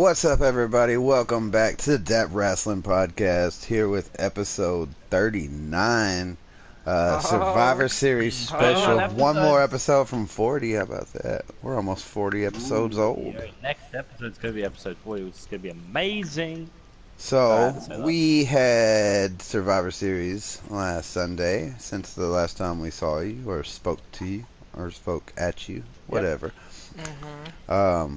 What's up, everybody? Welcome back to the Dat Wrasslin podcast. Here with episode 39, Survivor Series special. One more episode from 40. How about that? We're almost 40 episodes old. Next episode's gonna be episode 40, which is gonna be amazing. So we had Survivor Series last Sunday. Since the last time we saw you, or spoke to you, or spoke at you, whatever. Mm-hmm.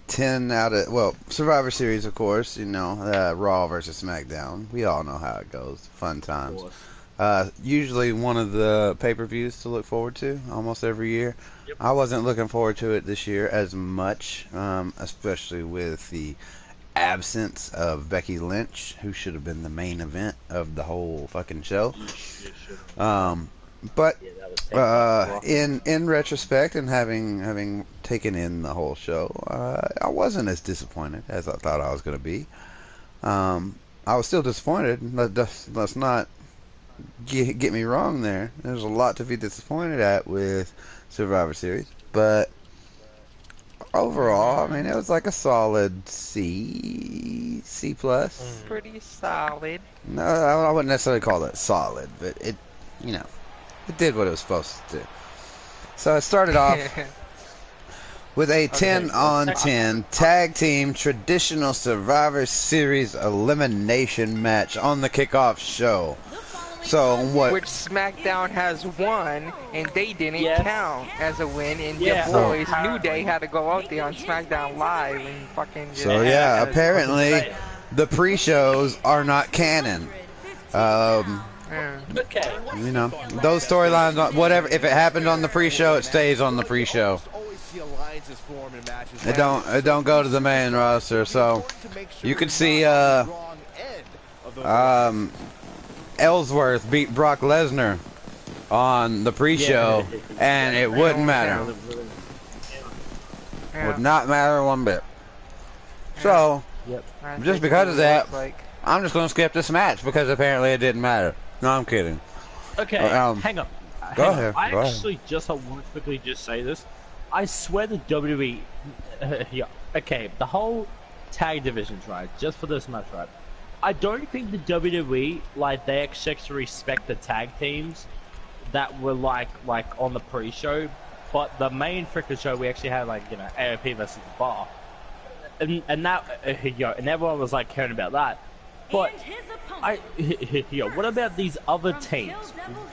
10 out of, well, Survivor Series, of course, you know, Raw versus SmackDown. We all know how it goes. Fun times. Usually one of the pay-per-views to look forward to almost every year. Yep. I wasn't looking forward to it this year as much, especially with the absence of Becky Lynch, who should have been the main event of the whole fucking show. But in retrospect, and having taken in the whole show, I wasn't as disappointed as I thought I was going to be. I was still disappointed. Let's not get me wrong there. There's a lot to be disappointed at with Survivor Series, but overall, I mean, it was like a solid C plus. Pretty solid. No, I wouldn't necessarily call it solid, but it, you know, it did what it was supposed to do. So it started off with a 10-on-10 tag team traditional Survivor Series elimination match on the kickoff show. So what? Which SmackDown has won, and they didn't count as a win. And Yeah. your boys, New Day, had to go out there on SmackDown Live and fucking. Just So yeah, apparently the pre-shows are not canon. Okay. You know, those storylines, whatever. If it happened on the pre-show, it stays on the pre-show. It don't go to the main roster. So you could see Ellsworth beat Brock Lesnar on the pre-show, and it wouldn't matter. Would not matter one bit. So just because of that, I'm just gonna skip this match because apparently it didn't matter. No, I'm kidding. Okay, hang on. Go ahead. I actually just want to quickly just say this. I swear the WWE... okay, the whole tag divisions, right? Just for this match, right? I don't think the WWE, like, they actually respect the tag teams that were, like on the pre-show. But the main freaking show, we actually had, like, you know, AOP versus the Bar. And that... and everyone was, like, caring about that. But what about these other teams?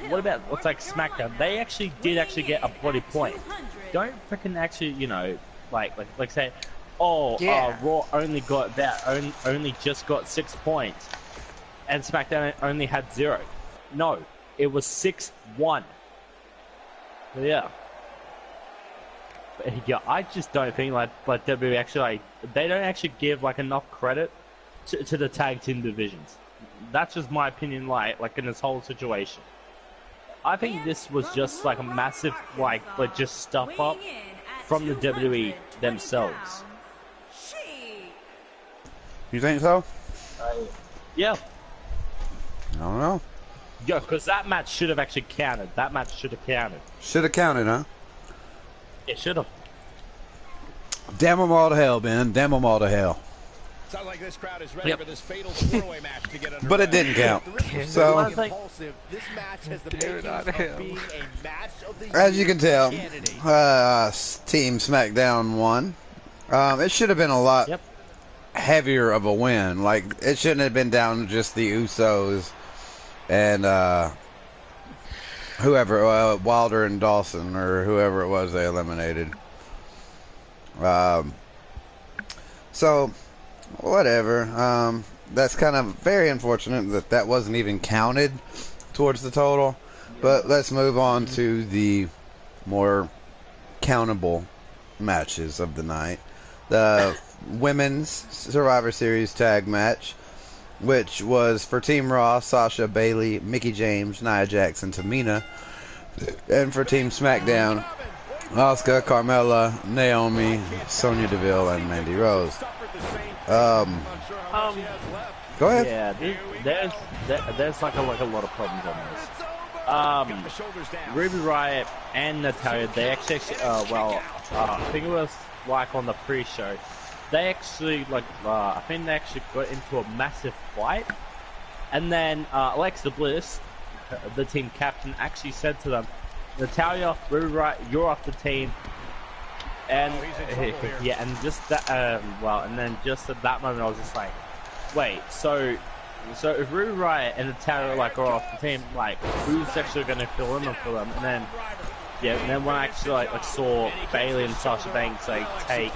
What about what's like SmackDown? They actually did get a bloody point. Don't freaking actually, you know, like say, Raw only got that, only just got 6 points, and SmackDown only had 0. No, it was 6-1. Yeah. Yeah, I just don't think like WWE actually they don't actually give like enough credit to the tag team divisions. That's just my opinion, like in this whole situation. I think this was just like a massive like just stuff up from the WWE themselves. You think so? Yeah. I don't know. Yeah, because that match should have actually counted. That match should have counted. Should have counted, huh? It should have. Damn them all to hell, Ben. Damn them all to hell. Sounds like this crowd is ready for this fatal four-way match to get underway. But it didn't count. So, this match has the makings of being a match of the as you can tell, candidate. Team SmackDown won. It should have been a lot heavier of a win. Like, it shouldn't have been down to just the Usos and whoever, Wilder and Dawson, or whoever it was they eliminated. So, whatever. That's kind of very unfortunate that wasn't even counted towards the total. But let's move on to the more countable matches of the night. The Women's Survivor Series tag match, which was for Team Raw, Sasha, Bayley, Mickie James, Nia Jax, and Tamina. And for Team SmackDown, Asuka, Carmella, Naomi, Sonya Deville, and Mandy Rose. Go ahead. Yeah, there's like a lot of problems on this. Ruby Riott and Natalya, they actually, I think it was like on the pre-show, they actually I think they actually got into a massive fight, and then Alexa Bliss, the team captain, actually said to them, "Natalia, you're off the team." And yeah, and just that and then just at that moment I was just like, wait, so if Ruby Riott and Natalia are off the team, like who's actually going to fill in for them? And then and then when I actually saw Bayley and Sasha Banks take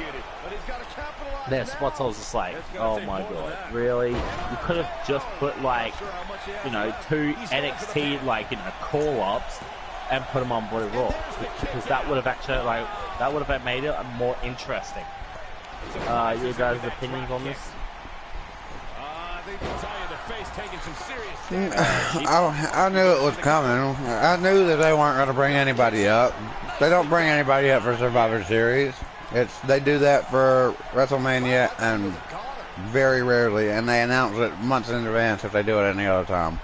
their spots, I was just like, oh my god, really? You could have just put 2 NXT call-ups and put them on Blue Raw, because that would have actually made it more interesting. You guys' opinions on this? I knew it was coming. I knew that they weren't going to bring anybody up. They don't bring anybody up for Survivor Series. They do that for WrestleMania and very rarely, and they announce it months in advance if they do it any other time.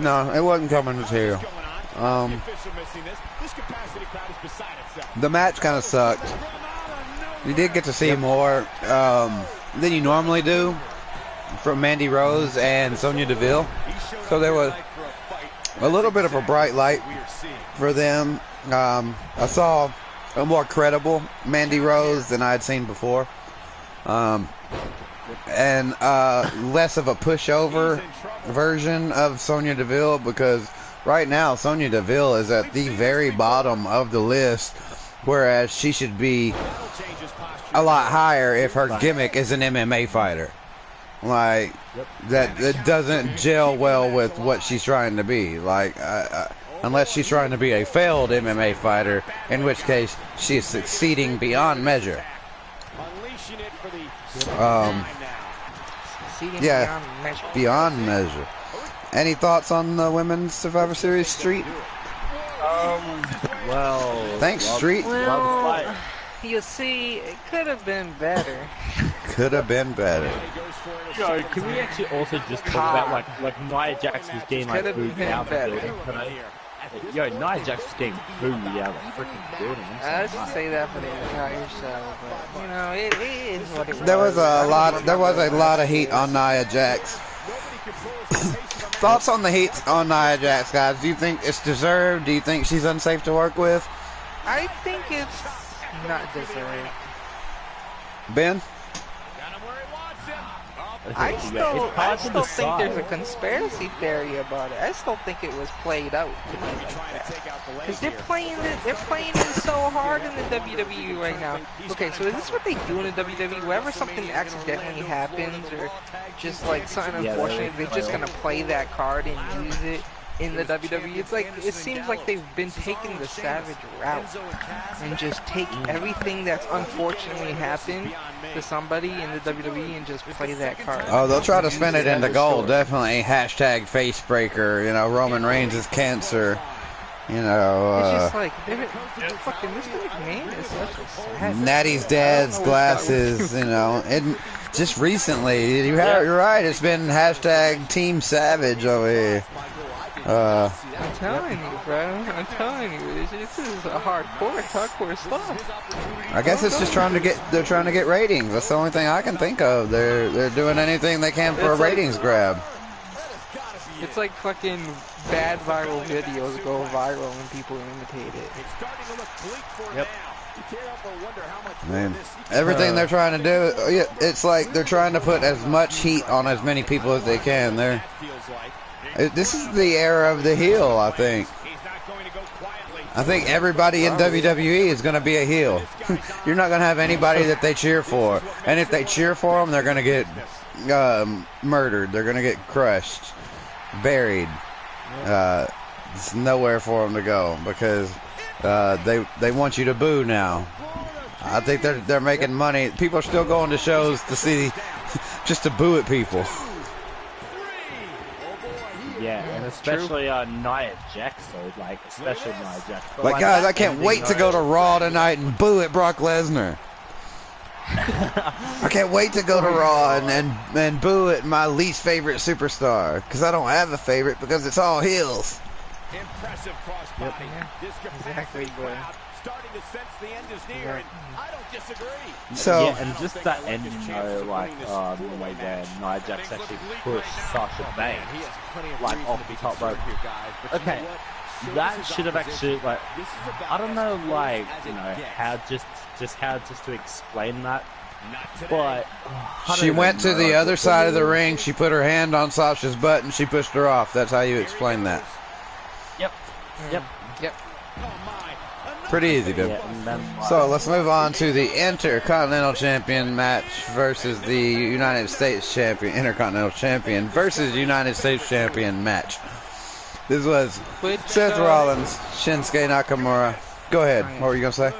No, it wasn't coming this year. The match kind of sucked. You did get to see more than you normally do from Mandy Rose and Sonya Deville. So there was a little bit of a bright light for them. I saw a more credible Mandy Rose than I had seen before. And less of a pushover version of Sonya Deville, because right now Sonya Deville is at the very bottom of the list, whereas she should be a lot higher if her gimmick is an MMA fighter. That doesn't gel well with what she's trying to be. Unless she's trying to be a failed MMA fighter, in which case she is succeeding beyond measure. Beyond measure. Any thoughts on the women's Survivor Series, Street? Thanks, Street. Well, you see, it could have been better. Could have been better. Yo, can we actually also just talk about Nia Jax was getting booed out of the building? Yo, Nia Jax was getting booed out of the freaking building. I should say that for the entire show, but it is what it was. There was a lot of heat on Nia Jax. Thoughts on the heat on Nia Jax, guys? Do you think it's deserved? Do you think she's unsafe to work with? I think it's not deserved. Ben? I still think there's a conspiracy theory about it. I still think it was played out to be like that. Because they're playing it so hard in the WWE right now. Okay, so is this what they do in the WWE? Whenever something accidentally happens or just something unfortunate, they're just gonna play that card and use it in the WWE. It seems like they've been taking the savage route and just take everything that's unfortunately happened to somebody in the WWE and just play that card. Oh, they'll try to spin it into gold. Definitely. Hashtag face breaker. Roman Reigns is cancer. It's just fucking Mr. McMahon is such a sad. Natty's dad's glasses. And just recently, you're right. It's been hashtag Team Savage over here. I'm telling you, bro. I'm telling you, this is hardcore stuff. I guess it's just they're trying to get ratings. That's the only thing I can think of. They're doing anything they can for a ratings grab. It's like fucking bad viral videos go viral and people imitate it. Yep. Man, everything they're trying to do, it's like they're trying to put as much heat on as many people as they can. This is the era of the heel, I think. I think everybody in WWE is going to be a heel. You're not going to have anybody that they cheer for. And if they cheer for them, they're going to get murdered. They're going to get crushed, buried. There's nowhere for them to go because they want you to boo now. I think they're making money. People are still going to shows to see, just to boo at people. Yeah, and especially Nia Jax, especially Nia Jax. But guys, I can't wait to go to Raw tonight and boo at Brock Lesnar. I can't wait to go to Raw and boo at my least favorite superstar, because I don't have a favorite because it's all heels. Impressive crossbody. Exactly, boy. starting to sense the end is near, and I don't disagree. So yeah, and just that ending, like the way that Nia Jax actually pushed Sasha Banks like off the top rope. Okay, that should have actually like I don't know like how just how to explain that. But she went to the other side of the ring. She put her hand on Sasha's butt and she pushed her off. That's how you explain that. Yep. Pretty easy, dude. Yeah, So let's move on to the Intercontinental Champion match versus the United States Champion, Intercontinental Champion versus United States Champion match. This was Seth Rollins, Shinsuke Nakamura. Go ahead. What were you gonna say?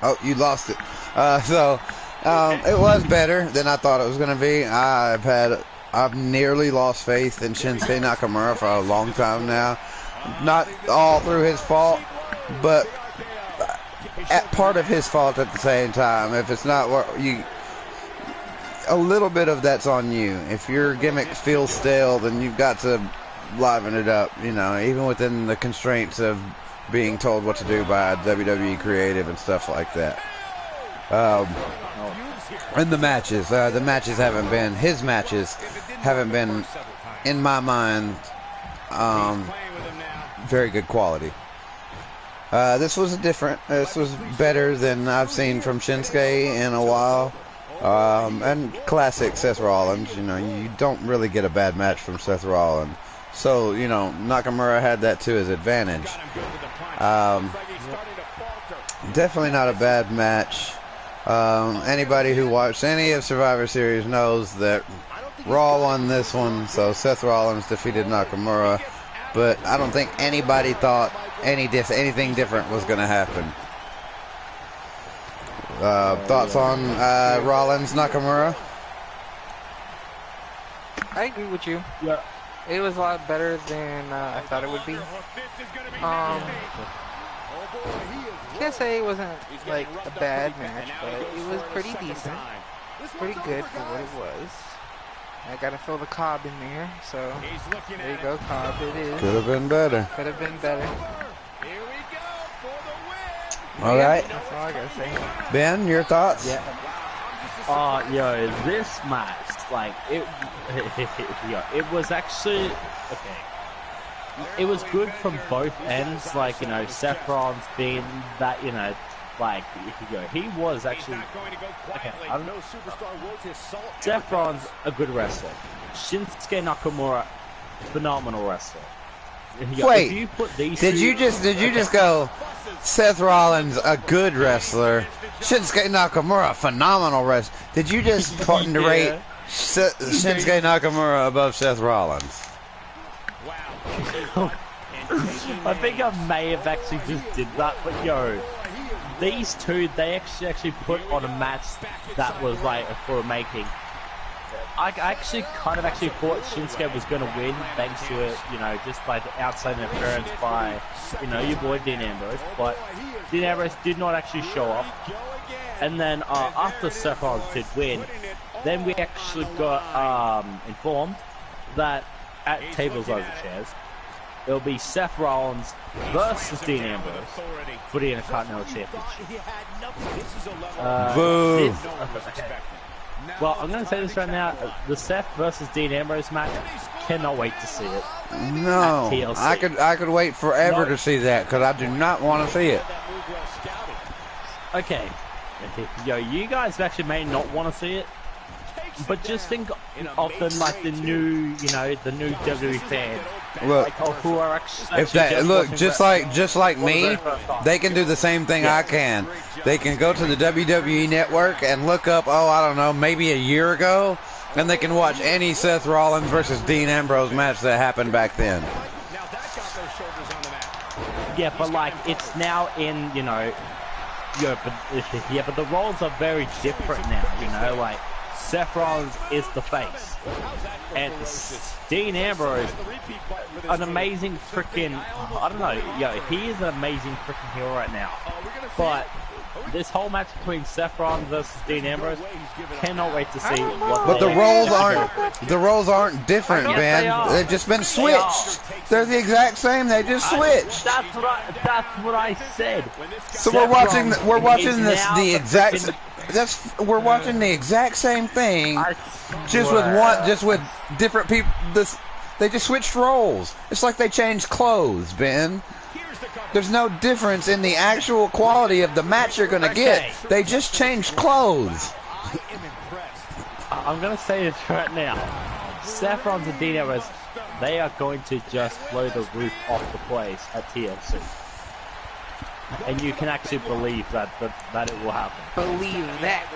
Oh, you lost it. It was better than I thought it was going to be. I've nearly lost faith in Shinsuke Nakamura for a long time now. Not all through his fault, but at part of his fault at the same time. If it's not what you, a little bit of that's on you. If your gimmick feels stale, then you've got to liven it up. Even within the constraints of being told what to do by WWE Creative and stuff like that. And the matches haven't been, his matches haven't been, in my mind, very good quality. This was better than I've seen from Shinsuke in a while. And classic Seth Rollins, you don't really get a bad match from Seth Rollins. So, Nakamura had that to his advantage. Definitely not a bad match. Anybody who watched any of Survivor Series knows that Raw won this one, so Seth Rollins defeated Nakamura. But I don't think anybody thought anything different was going to happen. Thoughts on Rollins Nakamura? I agree with you. Yeah. It was a lot better than I thought it would be. Can't say it wasn't like a bad match, but it was pretty decent. Pretty good for what it was. I gotta throw the Cobb in there, so there you go, Cobb. It is. Could have been better. Could have been better. All right. That's all I gotta say. Ben, your thoughts? Yeah. This match, like it was actually okay. It was good from both ends, like Seth Rollins being that, he was actually okay. Seth Rollins a good wrestler. Shinsuke Nakamura, phenomenal wrestler. Wait, if you put these did you just go Seth Rollins a good wrestler, Shinsuke Nakamura a phenomenal wrestler? Did you just rate Shinsuke Nakamura above Seth Rollins? I think I may have actually just did that, but these two, they actually put on a match that was like for a making. I actually kind of thought Shinsuke was going to win thanks to it, just by the outside interference by, your boy Dean Ambrose, but Dean Ambrose did not actually show up. And then after Seth Rollins did win, then we actually got informed that at Tables Over Chairs, it'll be Seth Rollins versus Dean Ambrose for the Intercontinental Championship. Boo! Well, I'm going to say this right now. The Seth versus Dean Ambrose match, cannot wait to see it. No, I could wait forever to see that because I do not want to see it. Okay, you guys actually may not want to see it, but just think of the new WWE fan. Look, who are actually if that just like me, they can do the same thing I can. They can go to the WWE Network and look up, I don't know, maybe a year ago, and they can watch any Seth Rollins versus Dean Ambrose match that happened back then. Yeah, but it's now in but the roles are very different now. Seth Rollins is the face, and Dean Ambrose, an amazing freaking, he is an amazing freaking heel right now. But this whole match between Seth Rollins versus Dean Ambrose, cannot wait to see what. But the roles aren't different, Yes, Ben. they are. They've just been switched. They're the exact same. They just switched. That's what I said. So Seth we're watching Rollins we're watching the exact same thing, I just with different people. They just switched roles. It's like they changed clothes, Ben. There's no difference in the actual quality of the match you're gonna get. They just changed clothes. I'm gonna say this right now. Seth Rollins and Dean Ambrose, they are going to just blow the roof off the place at TLC. And you can actually believe that it will happen. Believe that.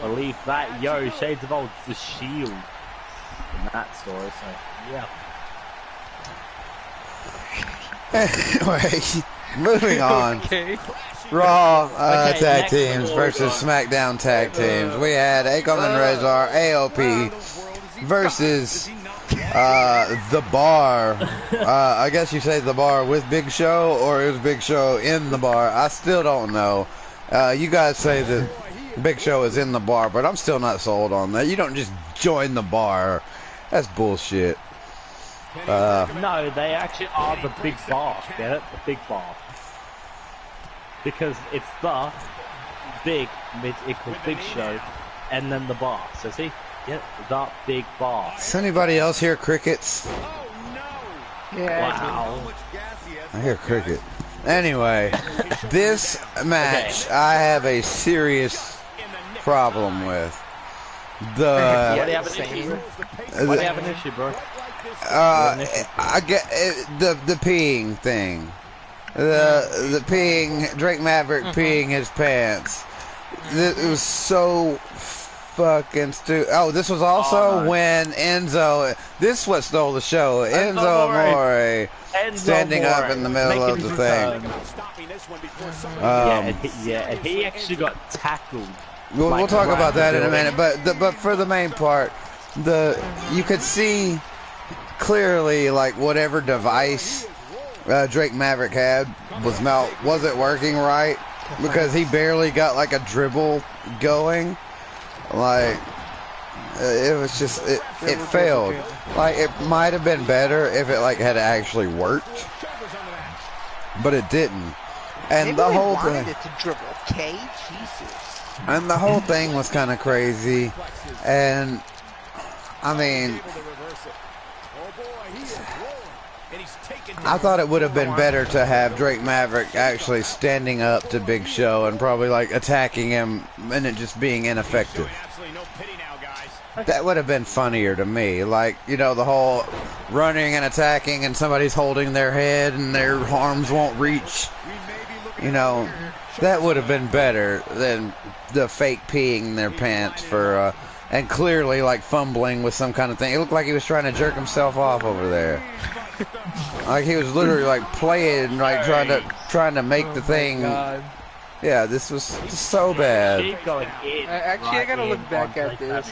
Believe that. Yo, Shades of Old, the Shield in that story. So yeah. Anyway, moving on. Okay. Raw Okay, tag next teams versus SmackDown tag teams. We had Akon and Rezar, AOP versus the Bar. I guess you say the Bar with Big Show, or it was Big Show in the Bar. I still don't know. You guys say that Big Show is in the Bar, but I'm still not sold on that. You don't just join the Bar. That's bullshit. No, they actually are the Big Bar. Get it? The Big Bar. Because it's the big equals Big Show, and then the bar. So see, get the Big Bar. Does anybody else hear crickets? Yeah. Wow. I hear cricket. Anyway, this match I have a serious problem with. Why do you have an issue? Why do you have an issue, bro? I get the peeing thing. The peeing, Drake Maverick peeing his pants. It was so fucking stupid. Oh, this was also when Enzo. This is what stole the show. Enzo Amore standing up in the middle of the thing. And he actually got tackled. We'll talk about that in a minute. But for the main part, you could see clearly like whatever device Drake Maverick had wasn't working right, because he barely got like a dribble going. Like it was just it failed. Like it might have been better if it like had actually worked, but it didn't. And Maybe the they whole wanted thing, it to dribble. Okay, Jesus. and the whole thing was kind of crazy. And I mean, I thought it would have been better to have Drake Maverick actually standing up to Big Show and probably like attacking him and it just being ineffective. That would have been funnier to me. Like, you know, the whole running and attacking and somebody's holding their head and their arms won't reach. You know, that would have been better than the fake peeing their pants for, and clearly like fumbling with some kind of thing. It looked like he was trying to jerk himself off over there. Like he was literally like playing, like trying to make the thing. Yeah, this was so bad. Actually, I gotta look back at this.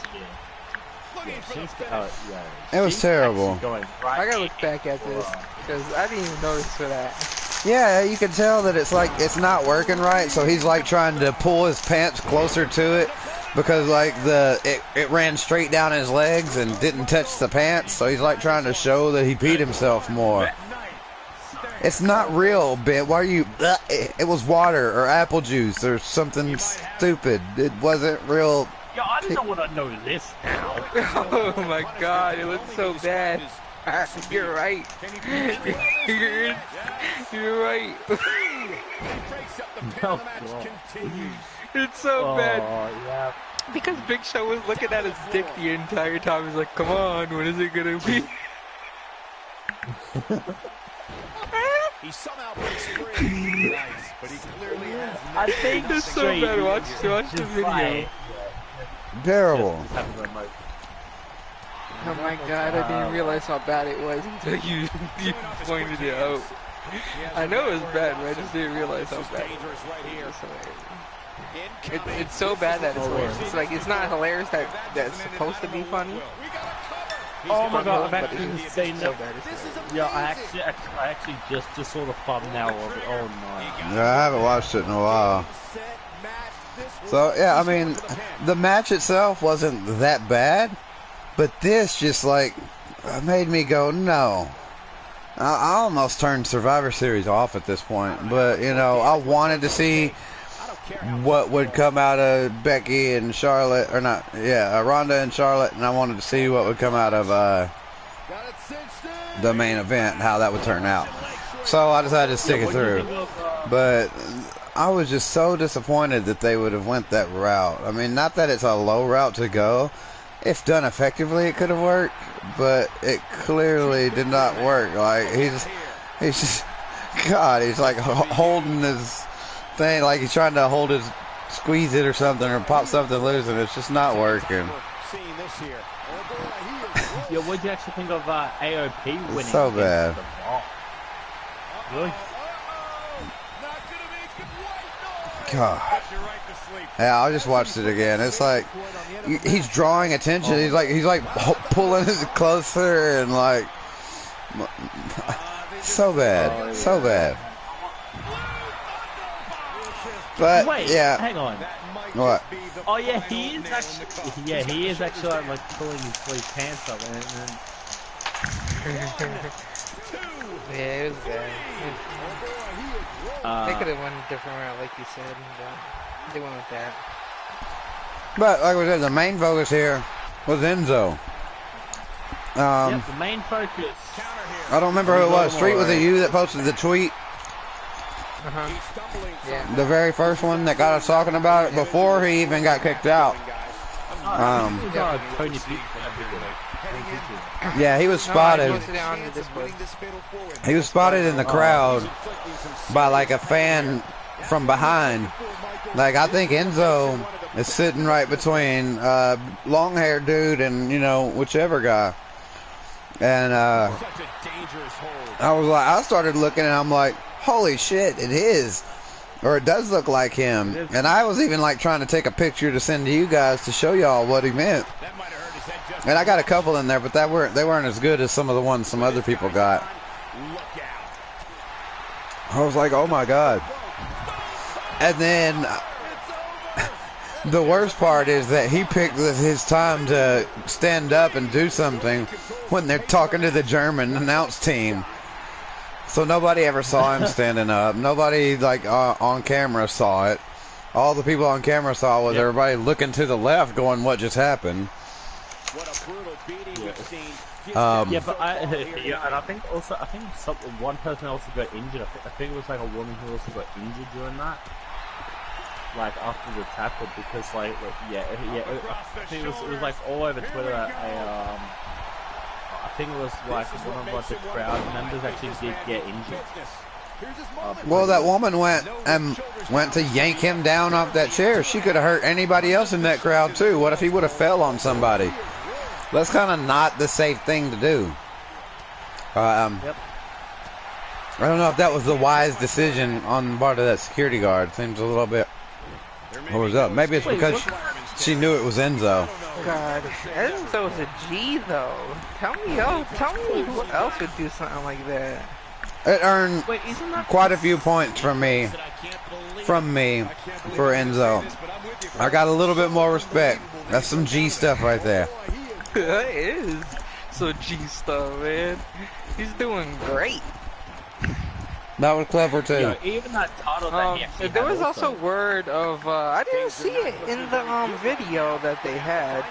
It was terrible. I gotta look back at this because I didn't even notice for that. Yeah, you can tell that it's like it's not working right. So he's like trying to pull his pants closer to it, because like it ran straight down his legs and didn't touch the pants. So he's like trying to show that he peed himself more. It's not real, Ben. Why are you? It was water or apple juice or something stupid. It wasn't real. Yo, I don't want to know this now. Oh my God, it looks so bad. You're right. You're right. No, It's so bad. Yeah. Because Big Show was looking at his dick the entire time. He's like, come on, when is it gonna be? He somehow breaks free. Nice, but he clearly has I think It's so bad. Watch the video. Terrible. Oh my God, I didn't realize how bad it was until you pointed it out. I know it was bad, but I just didn't realize how bad it was. It's so bad that it's hilarious. It's like, it's not hilarious that's supposed to be funny. Oh my God, I've But actually it's seen so that. bad it's hilarious. Yeah, I actually just saw the thumbnail of it. Oh no. Yeah, I haven't watched it in a while. So yeah, I mean, the match itself wasn't that bad, but this just like made me go no. I almost turned Survivor Series off at this point, but you know, I wanted to see what would come out of Becky and Charlotte, or not, yeah, Ronda and Charlotte, and I wanted to see what would come out of the main event, how that would turn out. So I decided to stick it through, but I was just so disappointed that they would have went that route. I mean, not that it's a low route to go. If done effectively, it could have worked, but it clearly did not work. Like, he's just, God, he's like holding his thing, like he's trying to squeeze it or something, or pop something loose, and it's just not working. Yeah, what do you actually think of AOP winning? It's so bad. Really? God. Yeah, I just watched it again. It's like he's drawing attention. He's like pulling it closer and like so bad, so bad. But wait, yeah, hang on. What? Oh yeah, he is actually like pulling his sleeve pants up and Yeah, it was bad. They could have went a different route, like you said, but they went with that. But like we said, the main focus here was Enzo. Yep, the main focus. I don't remember who it was. Street, was it you that posted the tweet? Yeah. The very first one that got us talking about it before he even got kicked out. Yeah, he was spotted. He was spotted in the crowd by like a fan from behind. Like, I think Enzo is sitting right between long-haired dude and, you know, whichever guy. And I was like, I started looking and I'm like, holy shit, it is. Or it does look like him. And I was even like trying to take a picture to send to you guys to show y'all what he meant. And I got a couple in there, but they weren't as good as some of the ones some other people got. I was like, oh my God. And then the worst part is that he picked his time to stand up and do something when they're talking to the German announce team. So nobody ever saw him standing up. Nobody like on camera saw it. All the people on camera saw was everybody looking to the left going, what just happened? What a brutal beating we've seen. And I think one person also got injured. I think it was like a woman who also got injured during that, like after the tackle, because I think it was like all over Twitter. I think it was like one of like the crowd members actually did get injured. Well, that woman went to yank him down off that chair. She could have hurt anybody else in that crowd too. What if he would have fell on somebody? That's kind of not the safe thing to do. I don't know if that was the wise decision on the part of that security guard. Seems a little bit. What was up? Maybe it's because she knew it was Enzo. God, Enzo's a G though. Tell me who else would do something like that. It earned quite a few points from me for Enzo. I got a little bit more respect. That's some G stuff right there. It is so G stuff, man. He's doing great. That was clever too. Yo, even that title that there was also word of I didn't see it in the video that they had,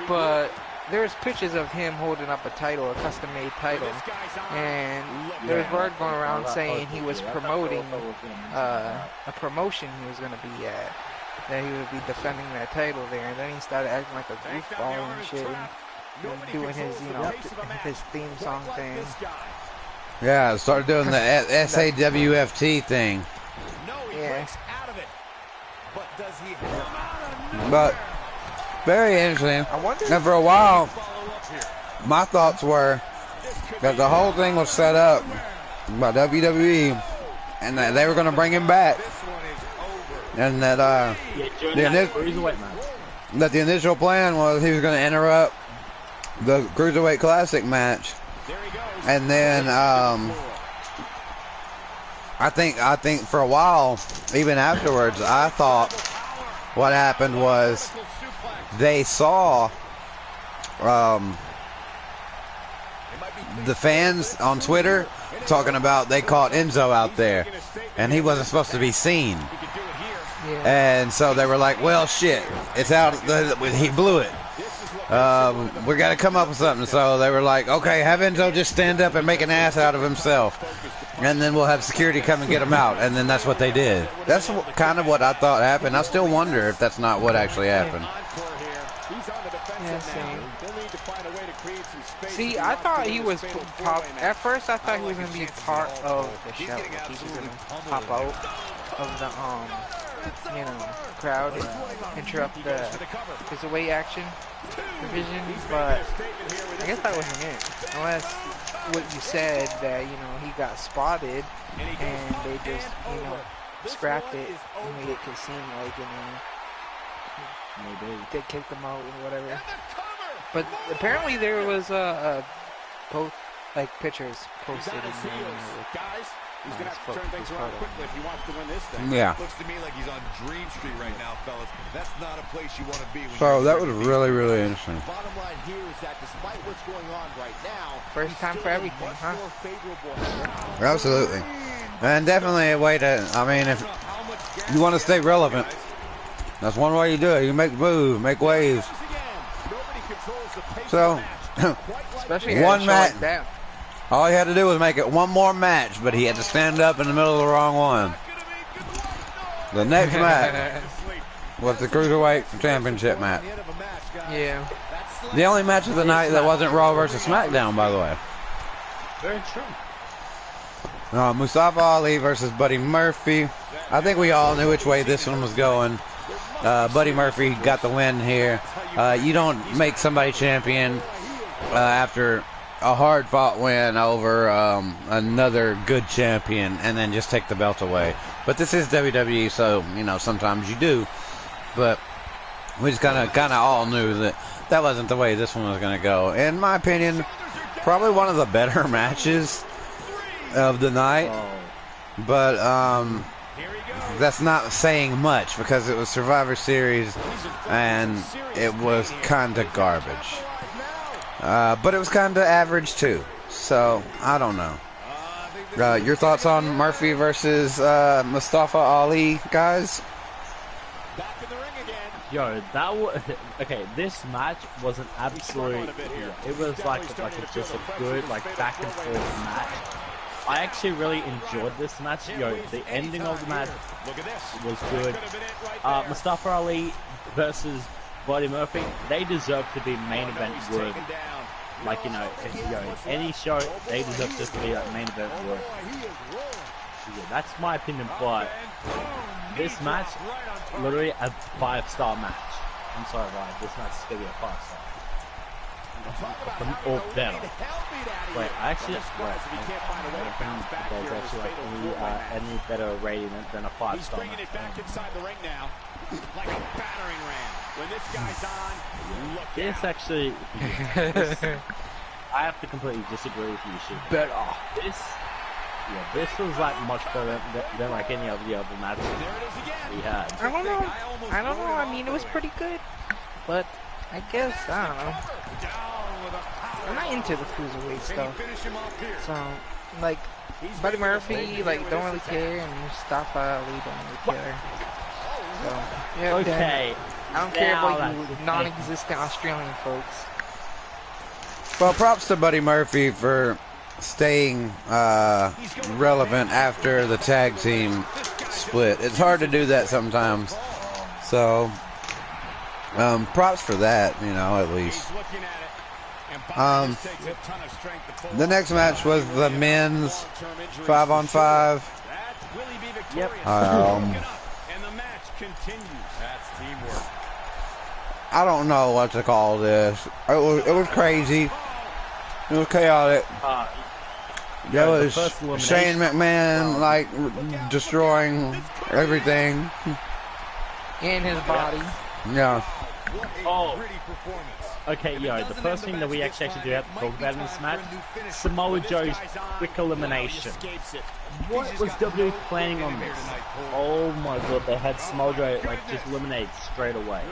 but there's pictures of him holding up a title, a custom-made title, and there's word going around saying he was promoting a promotion he was going to be at, that he would be defending that title there, and then he started acting like a goofball and shit, and doing his, his theme song thing. Yeah, started doing the SAWFT thing. Yeah. But very interesting. And for a while, my thoughts were that the whole thing was set up by WWE, and that they were going to bring him back, and that the initial plan was he was going to interrupt the Cruiserweight Classic match. And then I think for a while, even afterwards, I thought what happened was they saw the fans on Twitter talking about they caught Enzo out there, and he wasn't supposed to be seen. Yeah. And so they were like, well, shit, it's out. He blew it. We got to come up with something. So they were like, okay, have Enzo just stand up and make an ass out of himself, and then we'll have security come and get him out. And then that's what they did. That's kind of what I thought happened. I still wonder if that's not what actually happened. Yeah, same. See, I thought he was at first I thought he was gonna be part of the show. He was gonna pop out of the crowd and interrupt the away action division, but I guess that wasn't it. Unless what you said that he got spotted and they just scrapped it and made it seem like maybe they kicked him out or whatever. But apparently there was both pictures posted in there. He's going to have to turn things around quickly if he wants to win this thing. Yeah. Looks to me like he's on Dream Street right now, fellas. That's not a place you want to be. So that was really, really interesting. Bottom line here is that despite what's going on right now, first time for everything, huh? Absolutely. And definitely a way to, I mean, if you want to stay relevant, that's one way you do it. You make moves, make waves. So, especially one match. Like all he had to do was make it one more match, but he had to stand up in the middle of the wrong one. The next match was the Cruiserweight Championship match. Yeah. The only match of the night that wasn't Raw versus SmackDown, by the way. Very true. Mustafa Ali versus Buddy Murphy. I think we all knew which way this one was going. Buddy Murphy got the win here. You don't make somebody champion after a hard-fought win over another good champion and then just take the belt away. But this is WWE, so, sometimes you do. But we just kind of all knew that wasn't the way this one was going to go. In my opinion, probably one of the better matches of the night. But that's not saying much because it was Survivor Series and it was kind of garbage. But it was kind of average too. So, I don't know. Your thoughts on Murphy versus Mustafa Ali, guys? Yo, that was okay. This match was an absolute. It was like just a good back and forth match. I actually really enjoyed this match. Yo, the ending of the match was good. Mustafa Ali versus Buddy Murphy, they deserve to be main event worthy. Any show, they deserve to be main event worthy. Yeah, that's my opinion, but this match, literally a 5-star match. I'm sorry, Ryan, this match is going to be a 5-star. Or better. Wait, I don't think there's actually any better rating than a 5-star match. Bringing it back inside the ring now, like a battering ram. When this guy's on, look this out. actually, I have to completely disagree with you, Sheep. better. This was much better than any of the other matches we had. I don't know. I mean, it was pretty good, but I guess I don't know. I'm not into the cruiserweight stuff. So, Buddy Murphy, don't really care, and Mustafa Ali don't really care. So, yeah. Okay. I don't care about you non-existent Australian folks. Well, props to Buddy Murphy for staying relevant after the tag team split. It's hard to do that sometimes. So, props for that, at least. The next match was the men's 5-on-5. Yep. And the match continues. That's teamwork. I don't know what to call this. It was crazy. It was chaotic. There was Shane McMahon destroying everything. In his body. Yeah. Oh. Pretty performance. Okay, the first thing that we actually do have to talk about in this match, Samoa Joe's quick elimination. What was WWE planning on this? Oh my god, they had Samoa Joe like just eliminated straight away.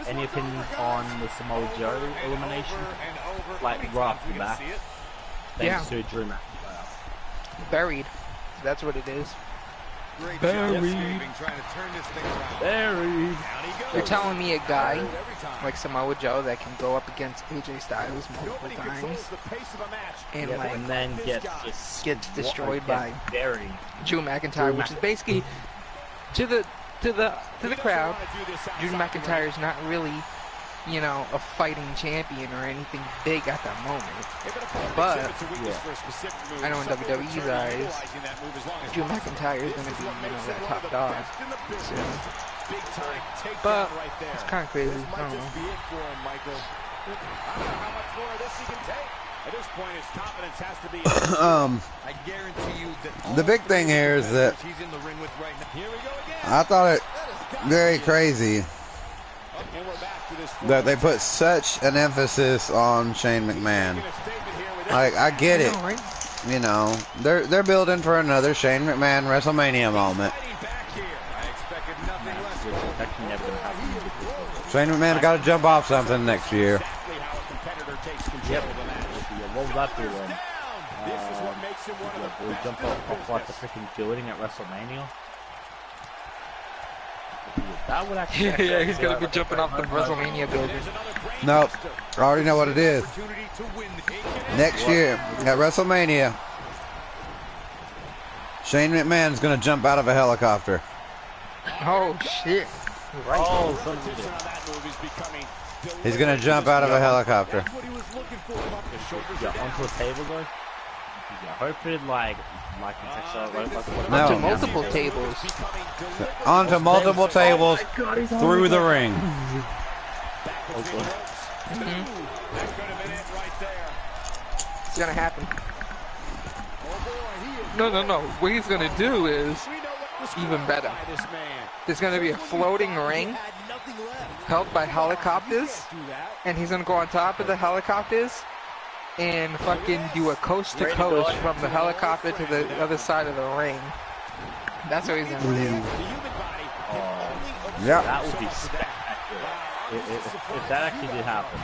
Any opinions on the Samoa Joe elimination? Like right off the bat? Thanks to Drew McIntyre. Buried. That's what it is. Buried. You're telling me a guy like Samoa Joe that can go up against AJ Styles multiple times and and then gets destroyed by buried. Drew McIntyre, which is basically to the crowd. Drew McIntyre is not really, you know, a fighting champion or anything big at that moment. But I know in WWE's eyes, Drew McIntyre is going to be, you know, that top dog soon. But it's kind of crazy. I don't know. The big thing here is that I thought it very crazy that they put such an emphasis on Shane McMahon. Like, I get it. You know, they're building for another Shane McMahon WrestleMania moment. Shane McMahon got to jump off something next year. Yep. What would that be then? We jump off like the freaking building at WrestleMania. That would actually. Yeah, he's gonna be jumping off the WrestleMania building. Nope, I already know what it is. Next year at WrestleMania, Shane McMahon's gonna jump out of a helicopter. Oh shit! Right. Oh, he's gonna jump out of a helicopter. Yeah, onto a table though. Yeah, hopefully like onto multiple tables. Onto multiple tables through the ring. It's gonna happen. No. What he's gonna do is even better. There's gonna be a floating ring held by helicopters, and he's gonna go on top of the helicopters and fucking do a coast to coast from the helicopter to the other side of the ring. That's what he's gonna do. Yeah. That would be spectacular. If that actually did happen,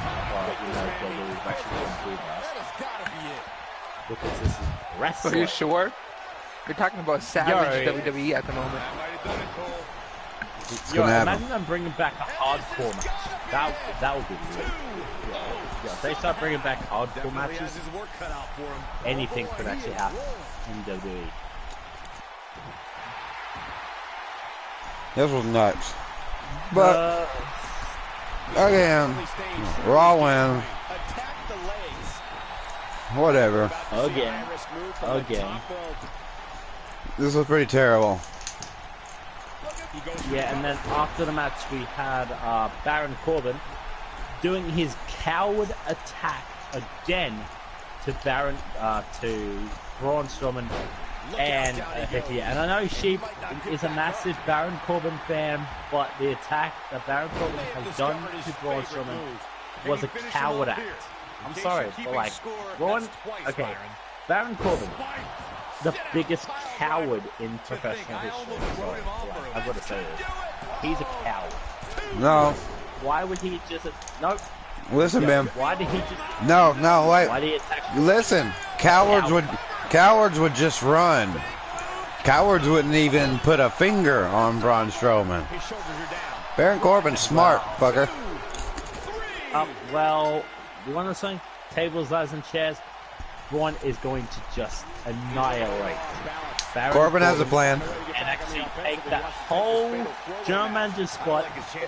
you know, we've actually gone through that. Because this is wrestling. Are you sure? You're talking about savage WWE at the moment. Imagine them bringing back a hardcore match. That would be great. Yeah, if they start bringing back hardcore matches, anything could actually happen in WWE. This was nuts. But again, Raw win. Whatever. Again. This was pretty terrible. Yeah, and then after the match we had Baron Corbin doing his coward attack again to Braun Strowman, and and I know Sheep is a massive Baron Corbin fan, but the attack that Baron Corbin has done to Braun Strowman was a coward act. I'm sorry, but like Baron Corbin, the biggest coward in professional history. So, yeah, I've got to say this. He's a coward. No. Why would he just... No. Listen, Ben. Why did he just... No, wait. Why did he attack... Listen, cowards would just run. Cowards wouldn't even put a finger on Braun Strowman. Baron Corbin's smart, fucker. Well, you want to say? Tables, ladders, and chairs. Braun is going to just annihilate Corbin has a plan. And actually take that whole general manager spot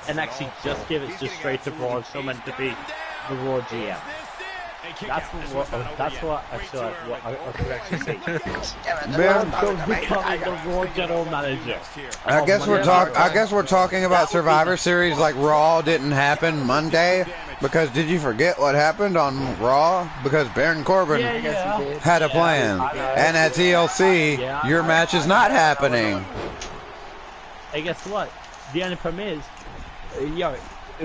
and actually just give it just straight to Braun Strowman to be the Raw GM. That's what I feel like what I could actually say. Ben, Becoming the Raw general manager. I guess we're talking about Survivor Series like Raw didn't happen Monday. Because did you forget what happened on Raw? Because Baron Corbin had a plan. And at TLC, your match is not happening. Hey, guess what? The only problem is,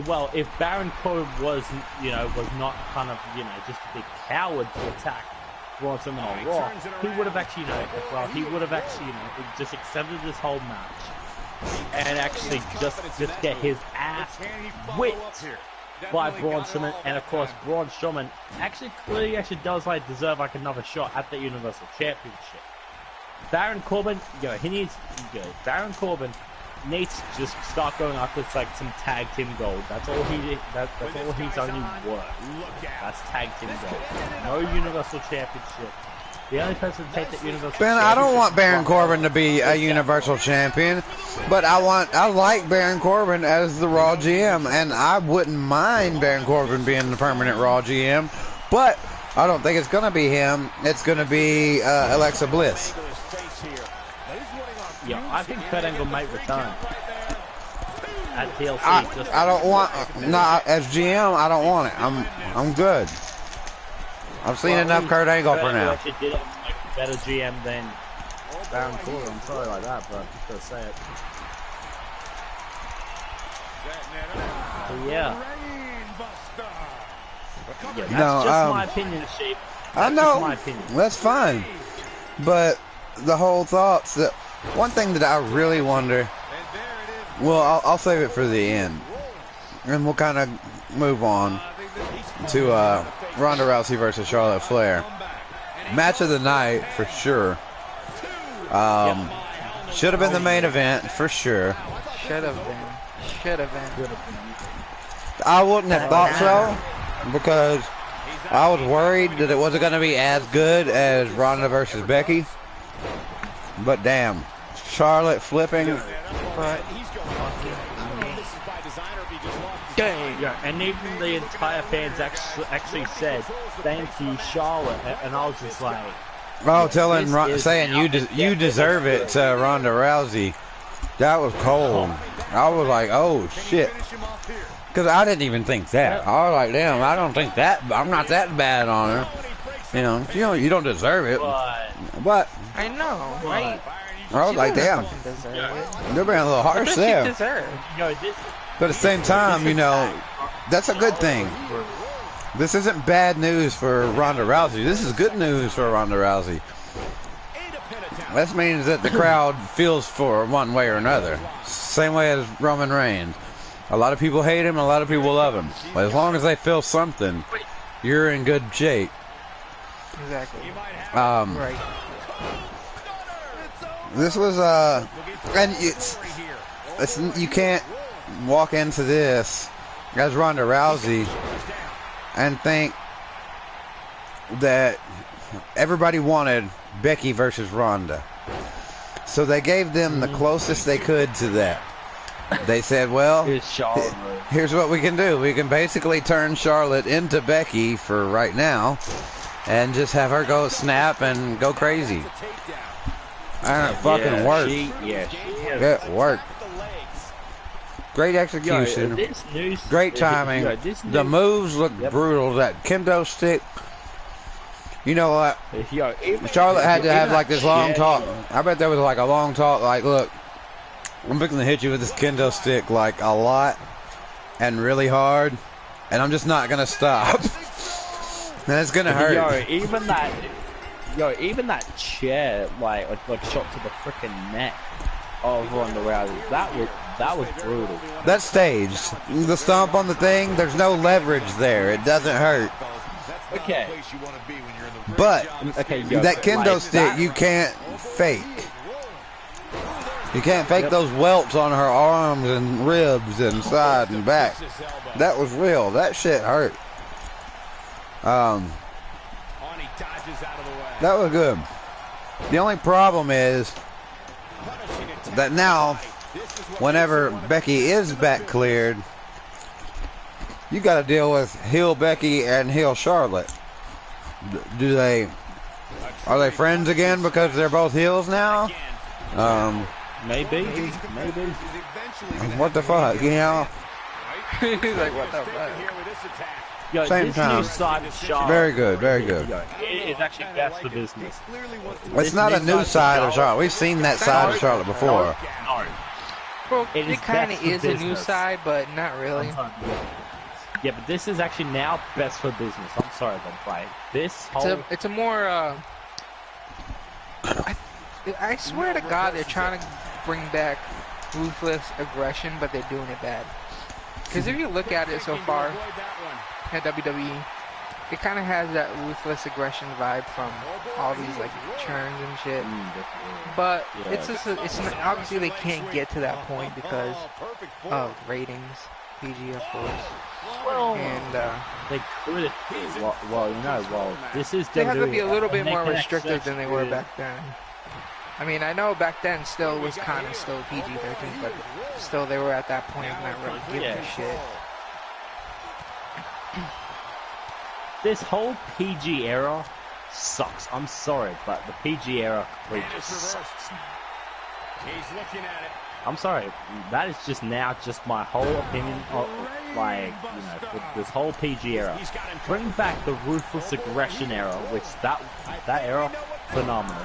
well, if Baron Corbin was not kind of, just a big coward to attack Braun Strowman on Raw, he would have actually, just accepted this whole match and actually just get his ass whipped by Braun Strowman. And of course, Braun Strowman clearly does deserve another shot at the Universal Championship. Baron Corbin, Baron Corbin needs to just start going after some tag team gold. That's all that's all he's only worth. That's tag team gold. No Universal Championship. The only person to take that Universal Ben, Championship. I don't want Baron Corbin to be a Universal Champion, but I like Baron Corbin as the Raw GM, and I wouldn't mind Baron Corbin being the permanent Raw GM, but I don't think it's going to be him. It's going to be Alexa Bliss. Yeah, I think Kurt Angle might return at TLC. I don't want, as GM, I don't want it. I'm good. I've seen enough Kurt Angle for now. Actually did it better GM than Baron Corbin. I'm sorry like that, but I'm just gonna say it. So yeah. That's just my opinion, Sheep. I know. My opinion. That's fine. But the whole thoughts that one thing that I really wonder. Well, I'll save it for the end, and we'll kind of move on to Ronda Rousey versus Charlotte Flair. Match of the night for sure. Should have been the main event for sure. Should have been. I wouldn't have thought so because I was worried that it wasn't going to be as good as Ronda versus Becky. But damn, Charlotte flipping. Yeah, and even the entire fans actually said, "Thank you, Charlotte," and I was just like, "Oh, saying you deserve it to Ronda Rousey." That was cold. I was like, "Oh shit," because I didn't even think that. I was like, "Damn, I don't think that. I'm not that bad on her." You don't deserve it. But I know, right? I was like, "Damn, they're being a little harsh there." But at the same time, that's a good thing. This isn't bad news for Ronda Rousey. This is good news for Ronda Rousey. That means that the crowd feels for one way or another. Same way as Roman Reigns. A lot of people hate him, a lot of people love him. But as long as they feel something, you're in good shape. Exactly. Right. This was and it's you can't walk into this as Ronda Rousey and think that everybody wanted Becky versus Ronda. So they gave them the closest they could to that. They said, well, here's what we can do. We can basically turn Charlotte into Becky for right now and just have her go snap and go crazy. And it fucking worked. It worked. Great execution. Great timing. The moves look brutal. That kendo stick. You know what? Charlotte had to have this long talk. I bet there was a long talk look, I'm fixing to hit you with this kendo stick a lot and really hard, and I'm just not going to stop. And it's going to hurt. Even that chair, shot to the freaking neck of Ronda Rousey, that was brutal. That's staged. The stomp on the thing, there's no leverage there. It doesn't hurt. Okay. But that kendo stick, you can't fake. You can't fake those welts on her arms and ribs and side and back. That was real. That shit hurt. That was good. The only problem is that now, whenever Becky is back cleared, you got to deal with heel Becky and heel Charlotte. Are they friends again because they're both heels now? Maybe. What the fuck? He's like, what the fuck? Same time. Very good, very good. It's actually best for business. It's not a new side of Charlotte. We've seen that side of Charlotte before. Well, It it is kind best of for is a new business. side, but not really. Yeah, but this is actually now best for business. I'm sorry, but like this whole It's a more. I swear to God, they're trying to bring back ruthless aggression, but they're doing it bad. Because if you look at it so far at WWE, it kind of has that ruthless aggression vibe from all these like churns and shit. But it's just obviously they can't get to that point because of ratings, PG of course. well, And they could. Well, this is they have to WWE, be a little bit and they more can restrictive accept than they were it. back then. I mean, I know back then still was kind of still PG-13, but still they were at that point of not really giving a shit. This whole PG era sucks. I'm sorry, but the PG era really just sucks. He's looking at it. I'm sorry. That is just now just my whole opinion of, like, with this whole PG era. Bring back the ruthless aggression era, which that era, phenomenal.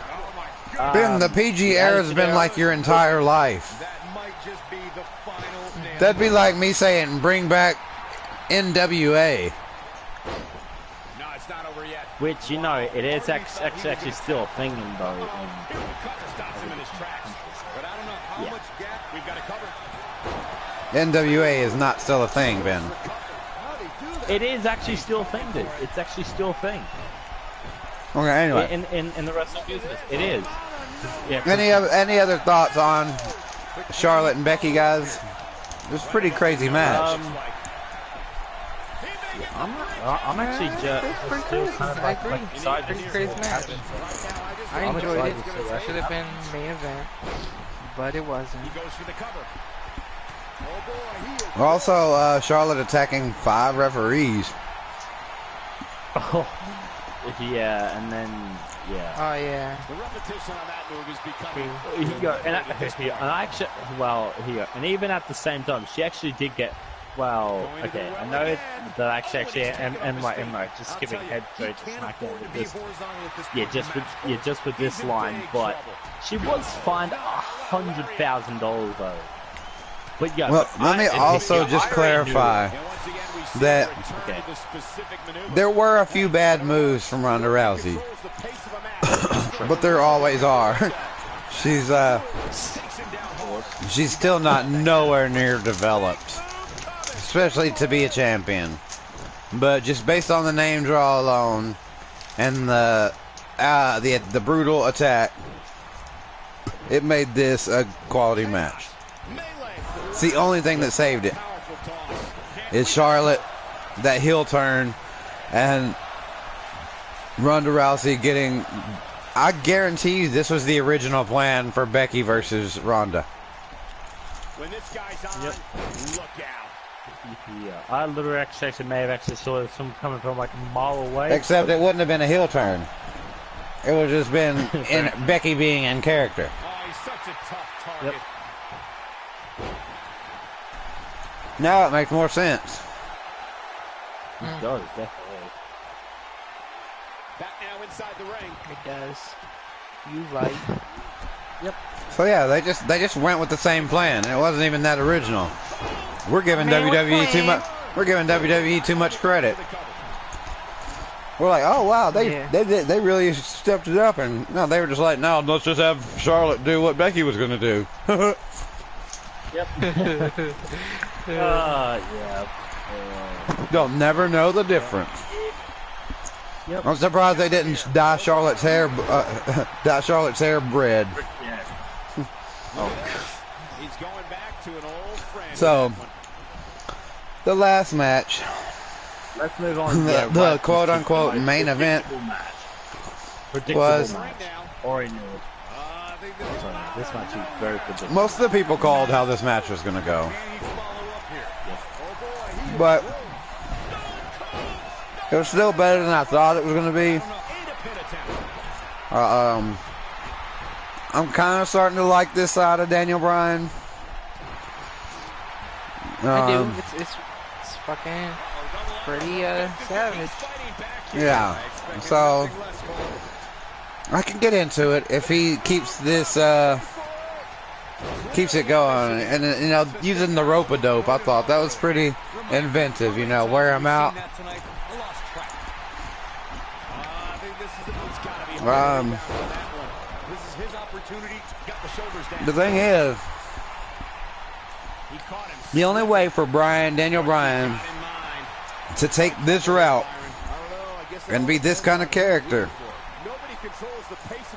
Ben, the PG era's been like your entire life. That might just be the final nail. That'd be like me saying, bring back NWA. No, it's not over yet. Which, it is actually still a thing, though. Here the cut stops him in his tracks. But I don't know how much gap we've got to cover. NWA is not still a thing, Ben. It is actually still a thing, dude. It's actually still a thing. Okay, anyway. In the wrestling business, it is. Yeah, Any other thoughts on Charlotte and Becky, guys? It was a pretty crazy match. I'm actually just still kind of like excited. Pretty crazy match. I enjoyed it. It should have been main event, but it wasn't. He goes for the cover. Oh boy, Also, Charlotte attacking 5 referees. Oh, yeah, and then Oh yeah. the repetition on that move is becoming. And even at the same time, she actually did get. Well, okay, I know that actually, and like just skipping head to SmackDown with this, just with this line, but she was fined $100,000 though. But yeah, Well, let me also just clarify that there were a few bad moves from Ronda Rousey, but there always are. She's still not nowhere near developed, especially to be a champion. But just based on the name draw alone and the brutal attack, it made this a quality match. It's the only thing that saved it. Is Charlotte, that heel turn, and Ronda Rousey getting. I guarantee you this was the original plan for Becky versus Ronda. When this guy's on, look out. Yeah, I literally actually may have actually saw some coming from like a mile away. Except it wouldn't have been a heel turn. It would have just been Becky being in character. Oh, he's such a tough target. Yep. Now it makes more sense. It does, definitely. Back now inside the ring. It does. You right. Yep. So yeah, they just went with the same plan, and it wasn't even that original. We're giving WWE too much. We're giving WWE too much credit. We're like, oh wow, they really stepped it up, and no, they were just like, no, let's just have Charlotte do what Becky was gonna do. Yep. Yeah. They'll never know the difference. Yep. I'm surprised they didn't dye Charlotte's hair red. Yeah. He's going back to an old friend. So, the last match, Let's move on. the quote-unquote main event was. Match. Already knew it. This match is very predictable. Most of the people called how this match was going to go, but it was still better than I thought it was going to be. I'm kind of starting to like this side of Daniel Bryan. I do. It's fucking pretty savage. Yeah. So I can get into it if he keeps this keeps it going. And, you know, using the rope-a-dope, I thought that was pretty inventive, you know, wear him out. The thing is, the only way for Daniel Bryan to take this route and be this kind of character,